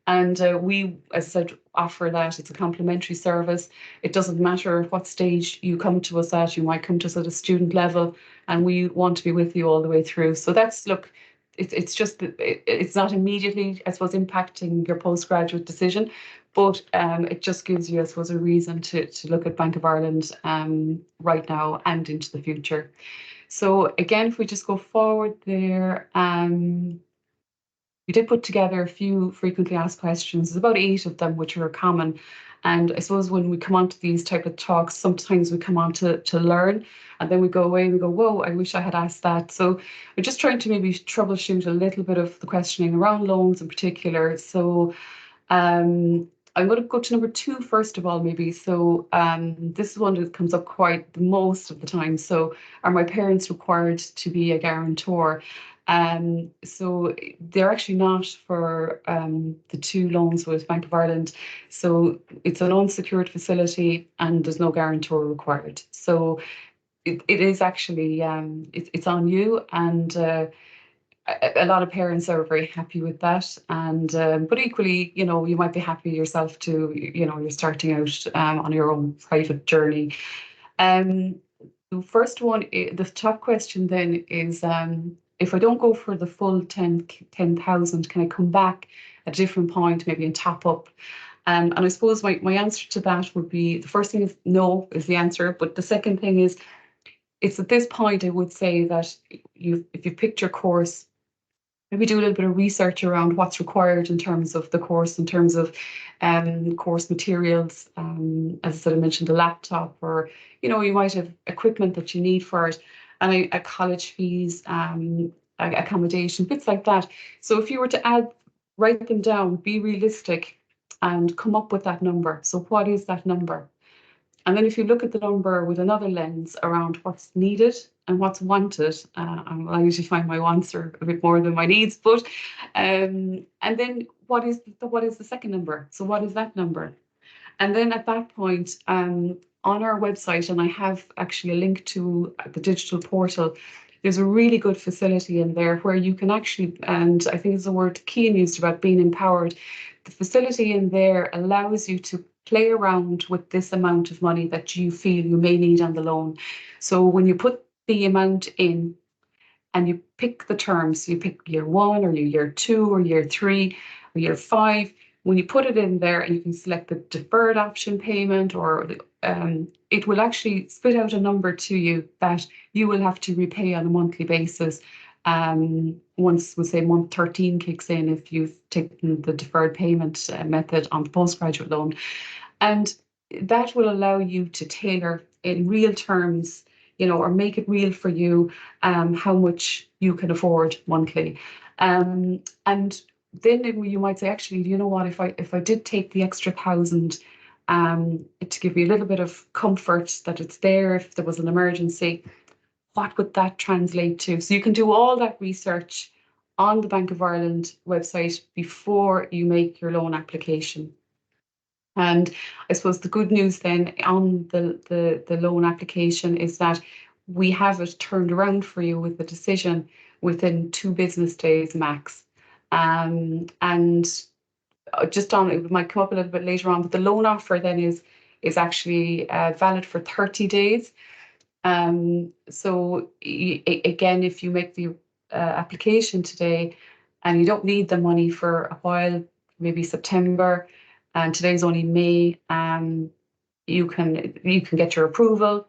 And we, as I said, offer that. It's a complimentary service. It doesn't matter what stage you come to us at. You might come to us at a student level, and we want to be with you all the way through. So that's, look, it's just, it's not immediately, I suppose, impacting your postgraduate decision, but it just gives you, I suppose, a reason to look at Bank of Ireland right now and into the future. So again, if we just go forward there, we did put together a few frequently asked questions. There's about 8 of them which are common. And I suppose when we come on to these type of talks, sometimes we come on to learn, and then we go away and we go, whoa, I wish I had asked that. So we're just trying to maybe troubleshoot a little bit of the questioning around loans in particular. So I'm going to go to number 2 first of all, maybe. So this is one that comes up quite the most of the time. So are my parents required to be a guarantor? So they're actually not for the 2 loans with Bank of Ireland. So it's an unsecured facility and there's no guarantor required. So it is actually, it's on you, and a lot of parents are very happy with that. And but equally, you might be happy yourself to, you're starting out on your own private journey. The first one, the top question then is, if I don't go for the full 10,000, can I come back at a different point, maybe and top up? And I suppose my answer to that would be, the first thing is no, is the answer. But the second thing is, it's at this point, I would say that if you've picked your course, maybe do a little bit of research around what's required in terms of the course, in terms of course materials. As I said, I mentioned the laptop, or, you might have equipment that you need for it, and college fees, accommodation, bits like that. So if you were to write them down, be realistic and come up with that number. So what is that number? And then if you look at the number with another lens around what's needed and what's wanted, I usually find my wants are a bit more than my needs, but and then what is the second number? So what is that number? And then at that point, on our website, and I have actually a link to the digital portal, there's a really good facility in there where you can actually, and I think it's the word Cian used about being empowered. The facility in there allows you to play around with this amount of money that you feel you may need on the loan. So when you put the amount in and you pick the terms, you pick year 1 or year 2 or year 3 or year 5, when you put it in there and you can select the deferred option payment, or it will actually spit out a number to you that you will have to repay on a monthly basis. Once, we say, month 13 kicks in, if you've taken the deferred payment method on the postgraduate loan. And that will allow you to tailor in real terms, or make it real for you, how much you can afford monthly. And then you might say, actually, you know what, if I did take the extra 1,000, to give you a little bit of comfort that it's there if there was an emergency, what would that translate to? So you can do all that research on the Bank of Ireland website before you make your loan application. And I suppose the good news then on the loan application is that we have it turned around for you with the decision within 2 business days max. And just on, it might come up a little bit later on, but the loan offer then is actually valid for 30 days. So again, if you make the application today and you don't need the money for a while, maybe September, and today's only May, you can get your approval.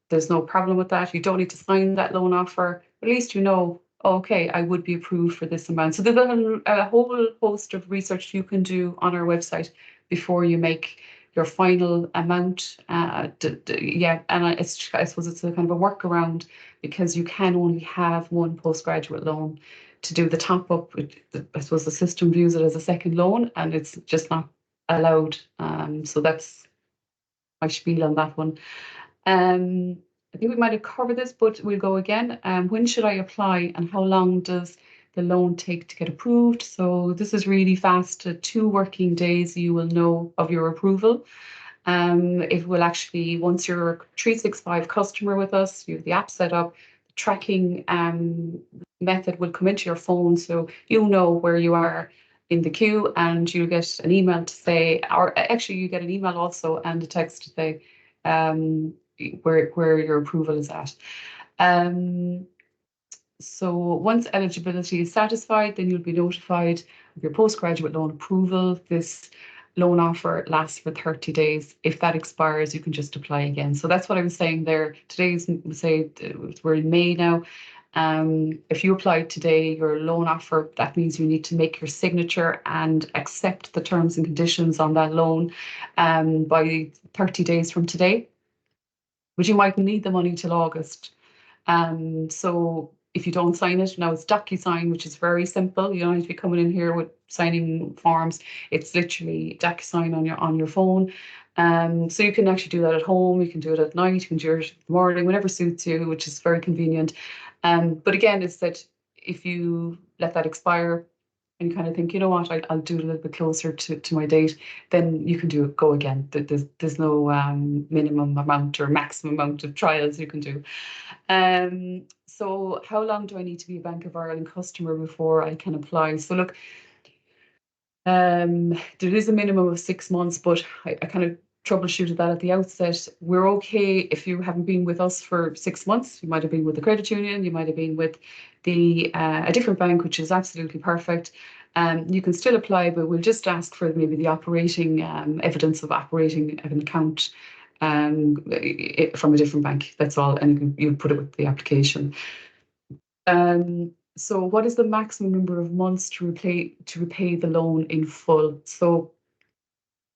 There's no problem with that. You don't need to sign that loan offer. At least you know, okay, I would be approved for this amount. So there's a whole host of research you can do on our website before you make your final amount. And I suppose it's a kind of a workaround, because you can only have one postgraduate loan. To do the top up, I suppose the system views it as a second loan, and it's just not allowed. So that's my spiel on that one. I think we might have covered this, but we'll go again. When should I apply, and how long does the loan take to get approved? So this is really fast. 2 working days, you will know of your approval. It will actually, once you're a 365 customer with us, you have the app set up, the tracking method will come into your phone, so you'll know where you are in the queue, and you'll get an email to say, or actually you get an email also and a text to say where your approval is at. So once eligibility is satisfied, then you'll be notified of your postgraduate loan approval. This loan offer lasts for 30 days. If that expires, you can just apply again. So that's what I was saying there. Today's, say, we're in May now. If you applied today, your loan offer, that means you need to make your signature and accept the terms and conditions on that loan by 30 days from today. But you might need the money till August. So if you don't sign it, now it's DocuSign, which is very simple. You don't need to be coming in here with signing forms. It's literally DocuSign on your phone. So you can actually do that at home. You can do it at night. You can do it in the morning, whenever suits you, which is very convenient. But again, it's that if you let that expire and you kind of think, you know what, I'll do it a little bit closer to my date, then you can go again. There's no minimum amount or maximum amount of trials you can do. So how long do I need to be a Bank of Ireland customer before I can apply? So look, there is a minimum of 6 months, but I kind of troubleshooted that at the outset. We're okay if you haven't been with us for 6 months. You might have been with the credit union, you might have been with a different bank, which is absolutely perfect. You can still apply, but we'll just ask for maybe the operating evidence of operating an account from a different bank. That's all, and you put it with the application. So what is the maximum number of months to repay the loan in full? So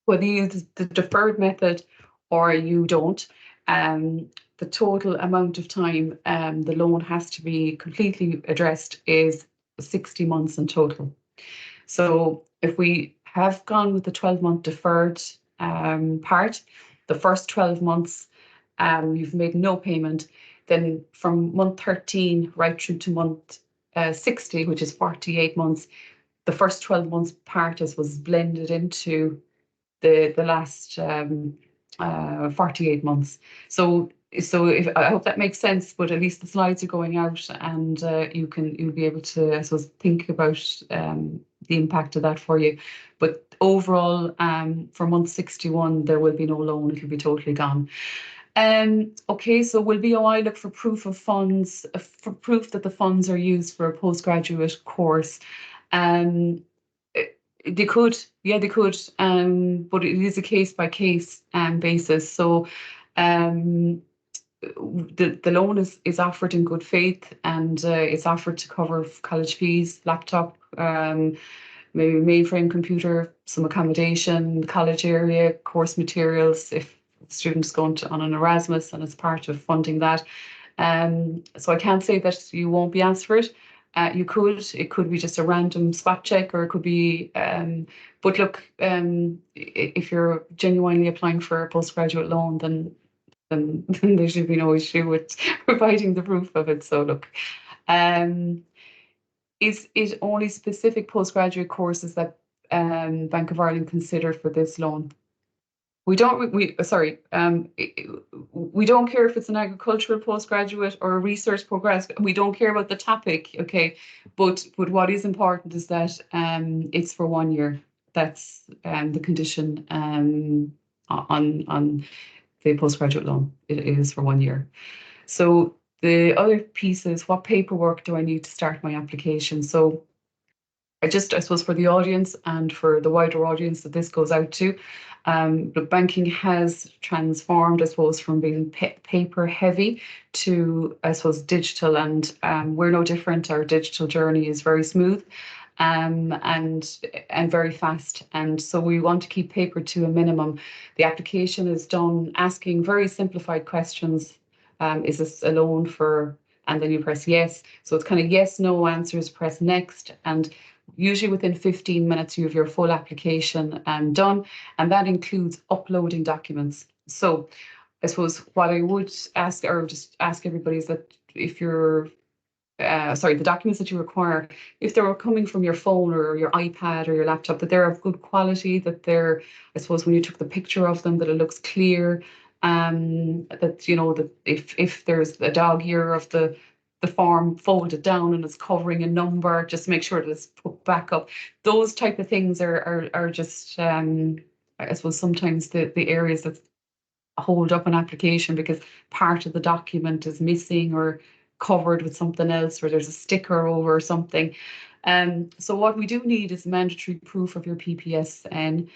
whether you use the deferred method or you don't, the total amount of time the loan has to be completely addressed is 60 months in total. So if we have gone with the 12-month deferred part, the first 12 months you've made no payment, then from month 13 right through to month 60, which is 48 months, the first 12 months part was blended into the last 48 months. So So I hope that makes sense, but at least the slides are going out, and you'll be able to, I suppose, think about the impact of that for you. But overall, for month 61, there will be no loan; it'll be totally gone. Okay, so will BOI look for proof of funds, for proof that the funds are used for a postgraduate course? They could, yeah, they could, but it is a case by case basis. So the loan is offered in good faith, and it's offered to cover college fees, laptop, maybe mainframe computer, some accommodation, the college area, course materials, if students going on an Erasmus, and it's part of funding that. So I can't say that you won't be asked for it. It could be just a random spot check, or it could be, but look, if you're genuinely applying for a postgraduate loan, then there should be no issue with providing the proof of it. So look, is it only specific postgraduate courses that Bank of Ireland consider for this loan? We don't care if it's an agricultural postgraduate or a research postgraduate. We don't care about the topic, okay? But what is important is that it's for 1 year. That's the condition on the postgraduate loan. It is for 1 year. So the other piece is, what paperwork do I need to start my application? So I suppose for the audience and for the wider audience that this goes out to, but banking has transformed, I suppose, from being paper heavy to, I suppose, digital, and we're no different. Our digital journey is very smooth and very fast, and so we want to keep paper to a minimum. The application is done asking very simplified questions. Is this a loan for? And then you press yes. So it's kind of yes, no answers, press next, and usually within 15 minutes you have your full application done, and that includes uploading documents. So I suppose what I would ask, or just ask everybody, is that if you're the documents that you require, if they're coming from your phone or your iPad or your laptop, that they're of good quality, that they're, I suppose, when you took the picture of them, that it looks clear, that, you know, that if there's a dog ear of the form folded down and it's covering a number, just make sure that it's put back up. Those type of things are just, I suppose, sometimes the areas that hold up an application, because part of the document is missing or covered with something else, or there's a sticker over something. So what we do need is mandatory proof of your PPSN.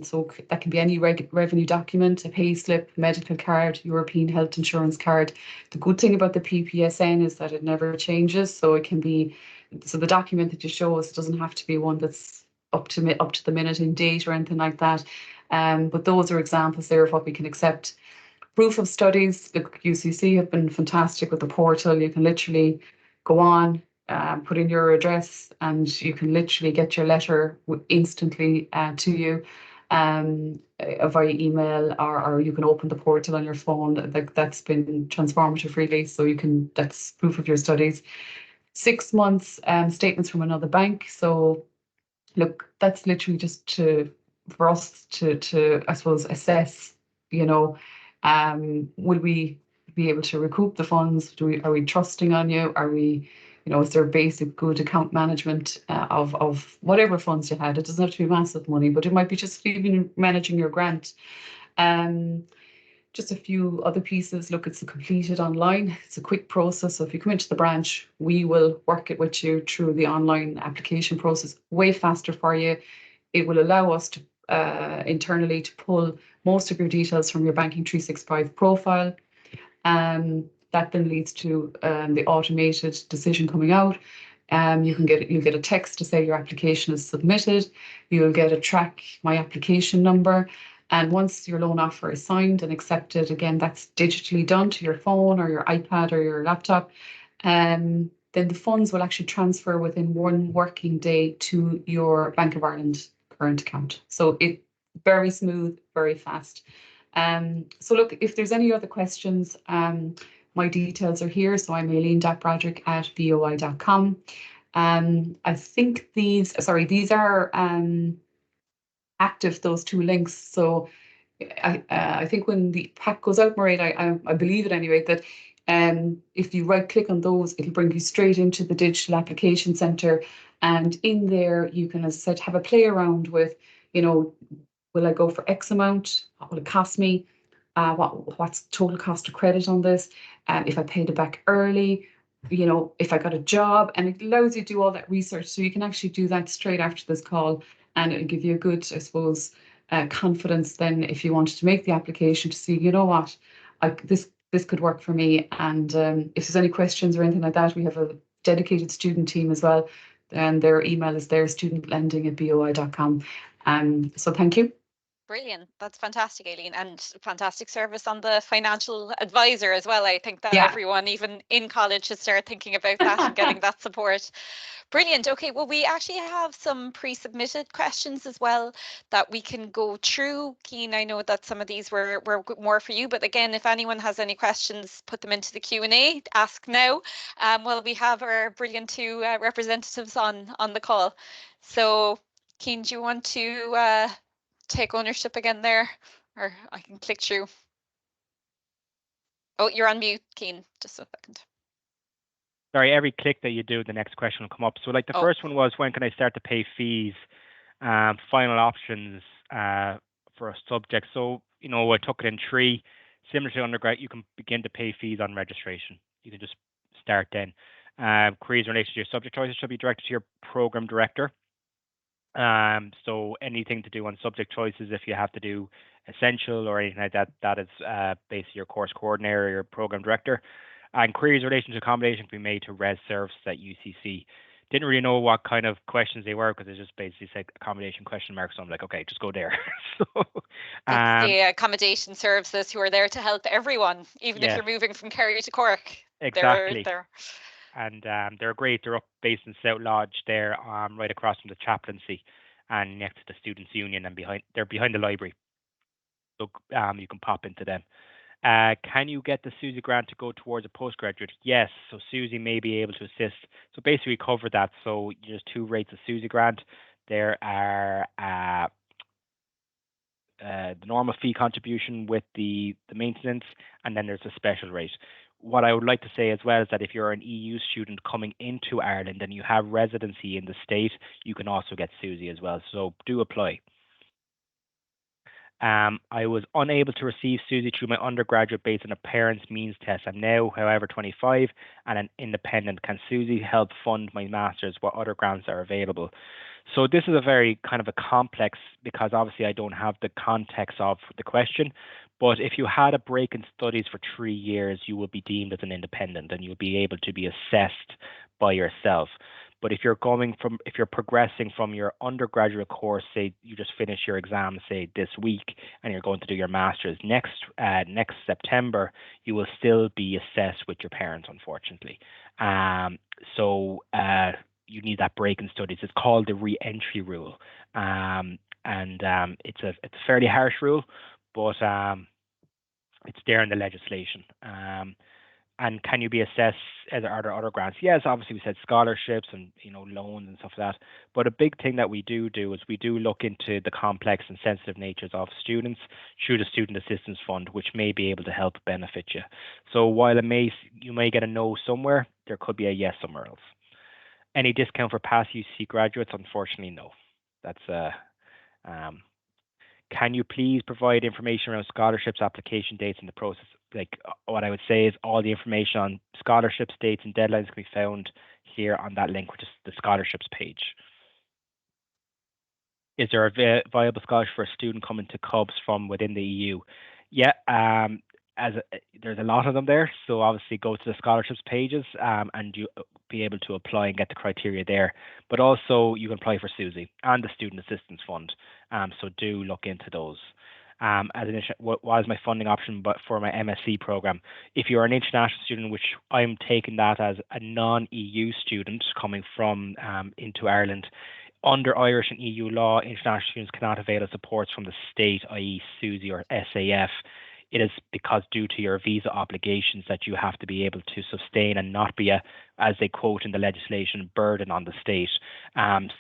So that can be any revenue document, a payslip, medical card, European health insurance card. The good thing about the PPSN is that it never changes. So it can be, so the document that you show us doesn't have to be one that's up to the minute in date or anything like that. But those are examples there of what we can accept. Proof of studies, the UCC have been fantastic with the portal. You can literally go on, put in your address, and you can literally get your letter instantly to you via email, or you can open the portal on your phone. That's been transformative, really. So that's proof of your studies. 6 months statements from another bank. So look, that's literally just for us to I suppose assess, you know, will we be able to recoup the funds? Are we trusting on you? Are we, you know, is there basic good account management of whatever funds you had? It doesn't have to be massive money, but it might be just even managing your grant. Just a few other pieces. Look, it's completed online. It's a quick process. So if you come into the branch, we will work it with you through the online application process, way faster for you. It will allow us to internally to pull most of your details from your Banking 365 profile. That then leads to the automated decision coming out. You'll get a text to say your application is submitted. You'll get a track my application number. And once your loan offer is signed and accepted, again, that's digitally done to your phone or your iPad or your laptop. Then the funds will actually transfer within 1 working day to your Bank of Ireland current account. So it's very smooth, very fast. So look, if there's any other questions, my details are here. So I'm aileen.broderick@boi.com. I think these are active, those 2 links. So I think when the pack goes out, Mairead, I believe it anyway, that if you right click on those, it'll bring you straight into the digital application center. And in there, you can, as I said, have a play around with, you know, will I go for X amount? What will it cost me? What's the total cost of credit on this? If I paid it back early, you know, if I got a job, and it allows you to do all that research. So you can actually do that straight after this call, and it'll give you a good, I suppose, confidence then if you wanted to make the application to see, you know what, this could work for me. And if there's any questions or anything like that, we have a dedicated student team as well, and their email is there, studentlending@boi.com. So thank you. Brilliant. That's fantastic, Aileen, and fantastic service on the financial advisor as well. I think that Yeah. everyone, even in college, should start thinking about that and getting that support. Brilliant. Okay, well, we actually have some pre-submitted questions as well that we can go through. Cian, I know that some of these were more for you, but again, if anyone has any questions, put them into the Q&A, ask now. Well, we have our brilliant two representatives on the call. So, Cian, do you want to take ownership again there, or I can click through? Oh, you're on mute, Cian, just a second. Sorry, every click that you do, the next question will come up. So like the first one was, when can I start to pay fees? Final options for a subject. So, you know, I took it in 3. Similar to undergrad, you can begin to pay fees on registration. You can just start then. Queries in relation to your subject choices should be directed to your program director. So anything to do on subject choices, if you have to do essential or anything like that, that is basically your course coordinator or your program director. And queries in relation to accommodation can be made to Res Service at UCC. Didn't really know what kind of questions they were, because it just basically said accommodation question mark. So I'm like, okay, just go there. So it's the accommodation services who are there to help everyone, even if you're moving from Kerry to Cork. Exactly. They're and they're great. They're up based in South Lodge there, right across from the chaplaincy and next to the Students' Union, and they're behind the library. So you can pop into them. Can you get the Susie grant to go towards a postgraduate? Yes. So Susie may be able to assist. So basically we cover that. So there's 2 rates of Susie grant. There are the normal fee contribution with the maintenance, and then there's a special rate. What I would like to say as well is that if you're an EU student coming into Ireland and you have residency in the state, you can also get Susie as well. So do apply. I was unable to receive Susie through my undergraduate based on a parent's means test. I'm now, however, 25 and an independent. Can Susie help fund my master's? What other grants are available? So this is a very kind of a complex, because obviously I don't have the context of the question. But if you had a break in studies for 3 years, you will be deemed as an independent and you'll be able to be assessed by yourself. But if you're progressing from your undergraduate course, say you just finish your exam, say this week, and you're going to do your master's next September, you will still be assessed with your parents, unfortunately. So you need that break in studies. It's called the re-entry rule, and it's a fairly harsh rule, but it's there in the legislation. And can you be assessed? Are there other grants? Yes, obviously we said scholarships and loans and stuff like that. But a big thing that we do is we do look into the complex and sensitive natures of students through the Student Assistance Fund, which may be able to help benefit you. So while you may get a no somewhere, there could be a yes somewhere else. Any discount for past UCC graduates? Unfortunately, no. That's can you please provide information around scholarships, application dates, and the process? Like, what I would say is all the information on scholarships, dates, and deadlines can be found here on that link, which is the scholarships page. Is there a viable scholarship for a student coming to CUBS from within the EU? Yeah, there's a lot of them there. So obviously go to the scholarships pages and you be able to apply and get the criteria there. But also you can apply for Susie and the Student Assistance Fund. So do look into those. What is my funding option for my MSc program? If you're an international student, which I'm taking that as a non-EU student coming from into Ireland, under Irish and EU law, international students cannot avail of supports from the state, i.e. Susie or SAF. It is because due to your visa obligations that you have to be able to sustain and not be as they quote in the legislation, burden on the state.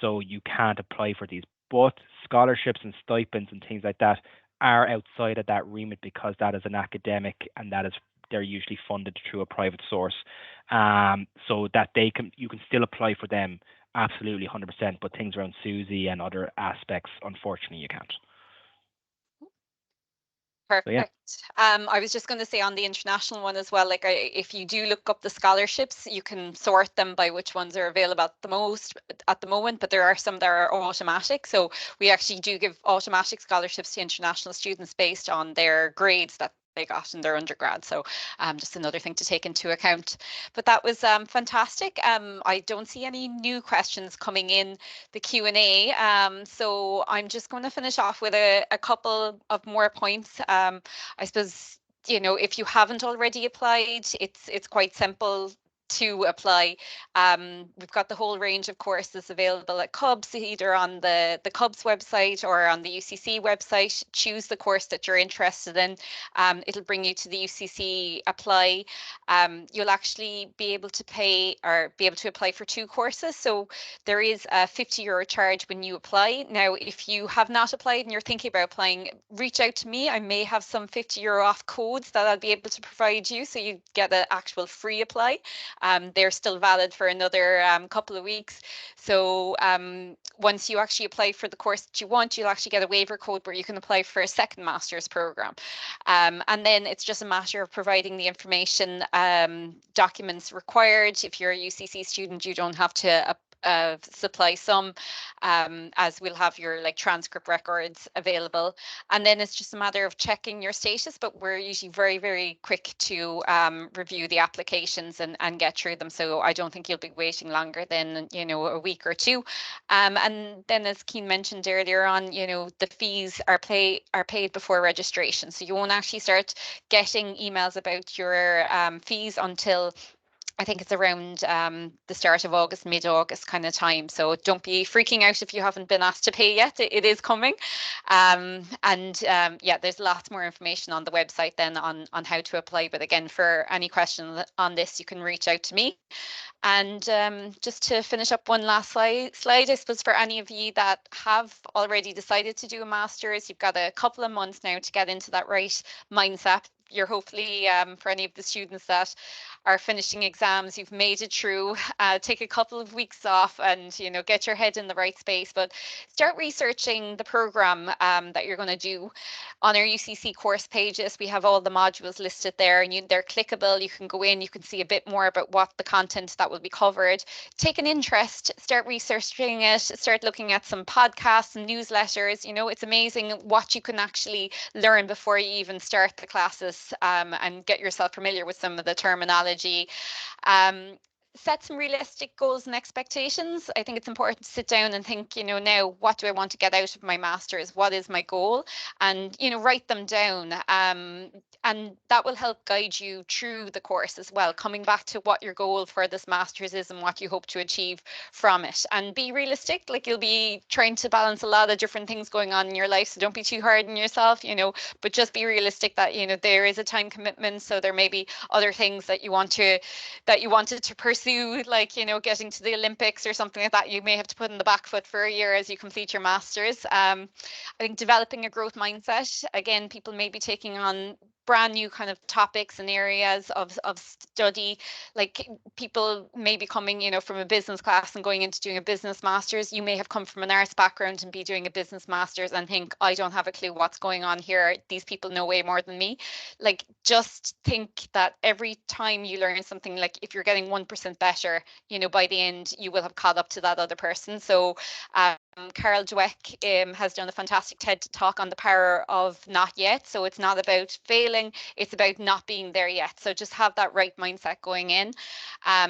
So you can't apply for these. But scholarships and stipends and things like that are outside of that remit because that is an academic and they're usually funded through a private source, so that you can still apply for them absolutely 100%, but things around SUSI and other aspects, unfortunately, you can't. Perfect. So, yeah. I was just going to say on the international one as well, like if you do look up the scholarships, you can sort them by which ones are available at the moment, but there are some that are automatic. So we actually do give automatic scholarships to international students based on their grades that they got in their undergrad. So just another thing to take into account. But that was fantastic. I don't see any new questions coming in the Q&A. So I'm just going to finish off with a couple of more points. I suppose, you know, if you haven't already applied, it's quite simple to apply. We've got the whole range of courses available at CUBS, either on the CUBS website or on the UCC website. Choose the course that you're interested in. It'll bring you to the UCC apply. You'll actually be able to apply for 2 courses. So there is a €50 charge when you apply. Now, if you have not applied and you're thinking about applying, reach out to me. I may have some €50 off codes that I'll be able to provide you, so you get an actual free apply. They're still valid for another couple of weeks. So once you actually apply for the course that you want, you'll actually get a waiver code where you can apply for a second master's program. And then it's just a matter of providing the information, documents required. If you're a UCC student, you don't have to supply some, as we'll have your transcript records available. And then it's just a matter of checking your status, but we're usually very, very quick to review the applications and get through them. So I don't think you'll be waiting longer than, you know, a week or two. And then, as Cian mentioned earlier on, you know, the fees are paid before registration. So you won't actually start getting emails about your fees until I think it's around the start of August, mid-August kind of time. So don't be freaking out if you haven't been asked to pay yet. It is coming. Yeah, there's lots more information on the website then on how to apply. But again, for any questions on this, you can reach out to me. And just to finish up one last slide, I suppose for any of you that have already decided to do a master's, you've got a couple of months now to get into that right mindset. You're hopefully, for any of the students that are finishing exams, you've made it through. Take a couple of weeks off and, you know, get your head in the right space, but start researching the program that you're going to do. On our UCC course pages, we have all the modules listed there, and they're clickable. You can go in, you can see a bit more about what the content that will be covered. Take an interest, start researching it, start looking at some podcasts and newsletters. You know, it's amazing what you can actually learn before you even start the classes, and get yourself familiar with some of the terminology. Set some realistic goals and expectations. I think it's important to sit down and think, you know, now what do I want to get out of my master's? What is my goal? And, you know, write them down. And that will help guide you through the course as well, coming back to what your goal for this master's is and what you hope to achieve from it. And be realistic. Like, you'll be trying to balance a lot of different things going on in your life, so don't be too hard on yourself, you know, but just be realistic that, you know, there is a time commitment. So there may be other things that you wanted to pursue, like, you know, getting to the Olympics or something like that. You may have to put in the back foot for a year as you complete your master's. I think developing a growth mindset, again, people may be taking on brand new kind of topics and areas of study. Like, people may be coming, you know, from a business class and going into doing a business master's. You may have come from an arts background and be doing a business master's and think, I don't have a clue what's going on here. These people know way more than me. Like, just think that every time you learn something, like if you're getting 1% better, you know, by the end, you will have caught up to that other person. So Carol Dweck has done a fantastic TED Talk on the power of not yet. So it's not about failing, it's about not being there yet. So just have that right mindset going in.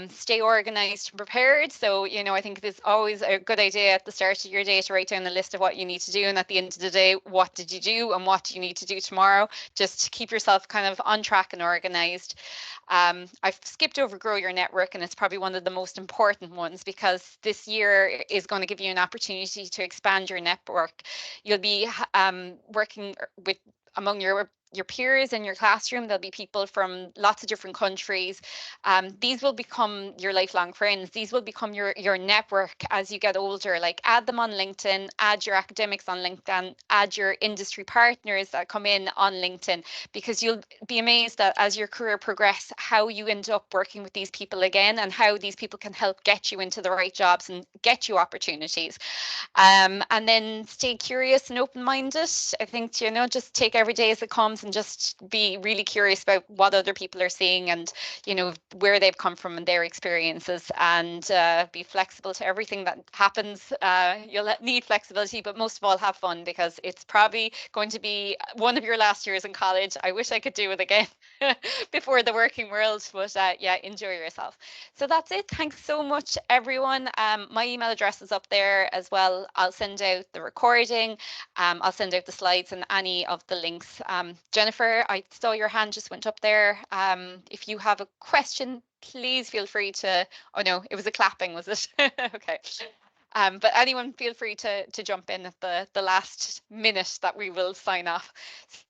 Stay organized and prepared. So, you know, I think it's always a good idea at the start of your day to write down a list of what you need to do. And at the end of the day, what did you do and what do you need to do tomorrow? Just to keep yourself kind of on track and organized. I've skipped over grow your network, and it's probably one of the most important ones, because this year is going to give you an opportunity to expand your network. You'll be working with among your your peers in your classroom. There'll be people from lots of different countries. These will become your lifelong friends. These will become your network as you get older. Like, add them on LinkedIn, add your academics on LinkedIn, add your industry partners that come in on LinkedIn, because you'll be amazed that as your career progresses, how you end up working with these people again, and how these people can help get you into the right jobs and get you opportunities. And then stay curious and open-minded. I think, you know, just take every day as it comes and just be really curious about what other people are seeing, and, you know, where they've come from and their experiences, and be flexible to everything that happens. You'll need flexibility, but most of all, have fun, because it's probably going to be one of your last years in college. I wish I could do it again before the working world, but yeah, enjoy yourself. So that's it. Thanks so much, everyone. My email address is up there as well. I'll send out the recording. I'll send out the slides and any of the links. Jennifer, I saw your hand just went up there. If you have a question, please feel free to, oh no, it was a clapping, was it? Okay. But anyone feel free to jump in at the last minute that we will sign off.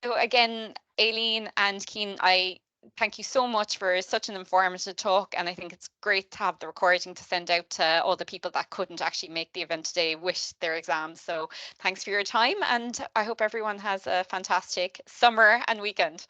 So again, Aileen and Cian, I thank you so much for such an informative talk, and I think it's great to have the recording to send out to all the people that couldn't actually make the event today with their exams. So thanks for your time, and I hope everyone has a fantastic summer and weekend.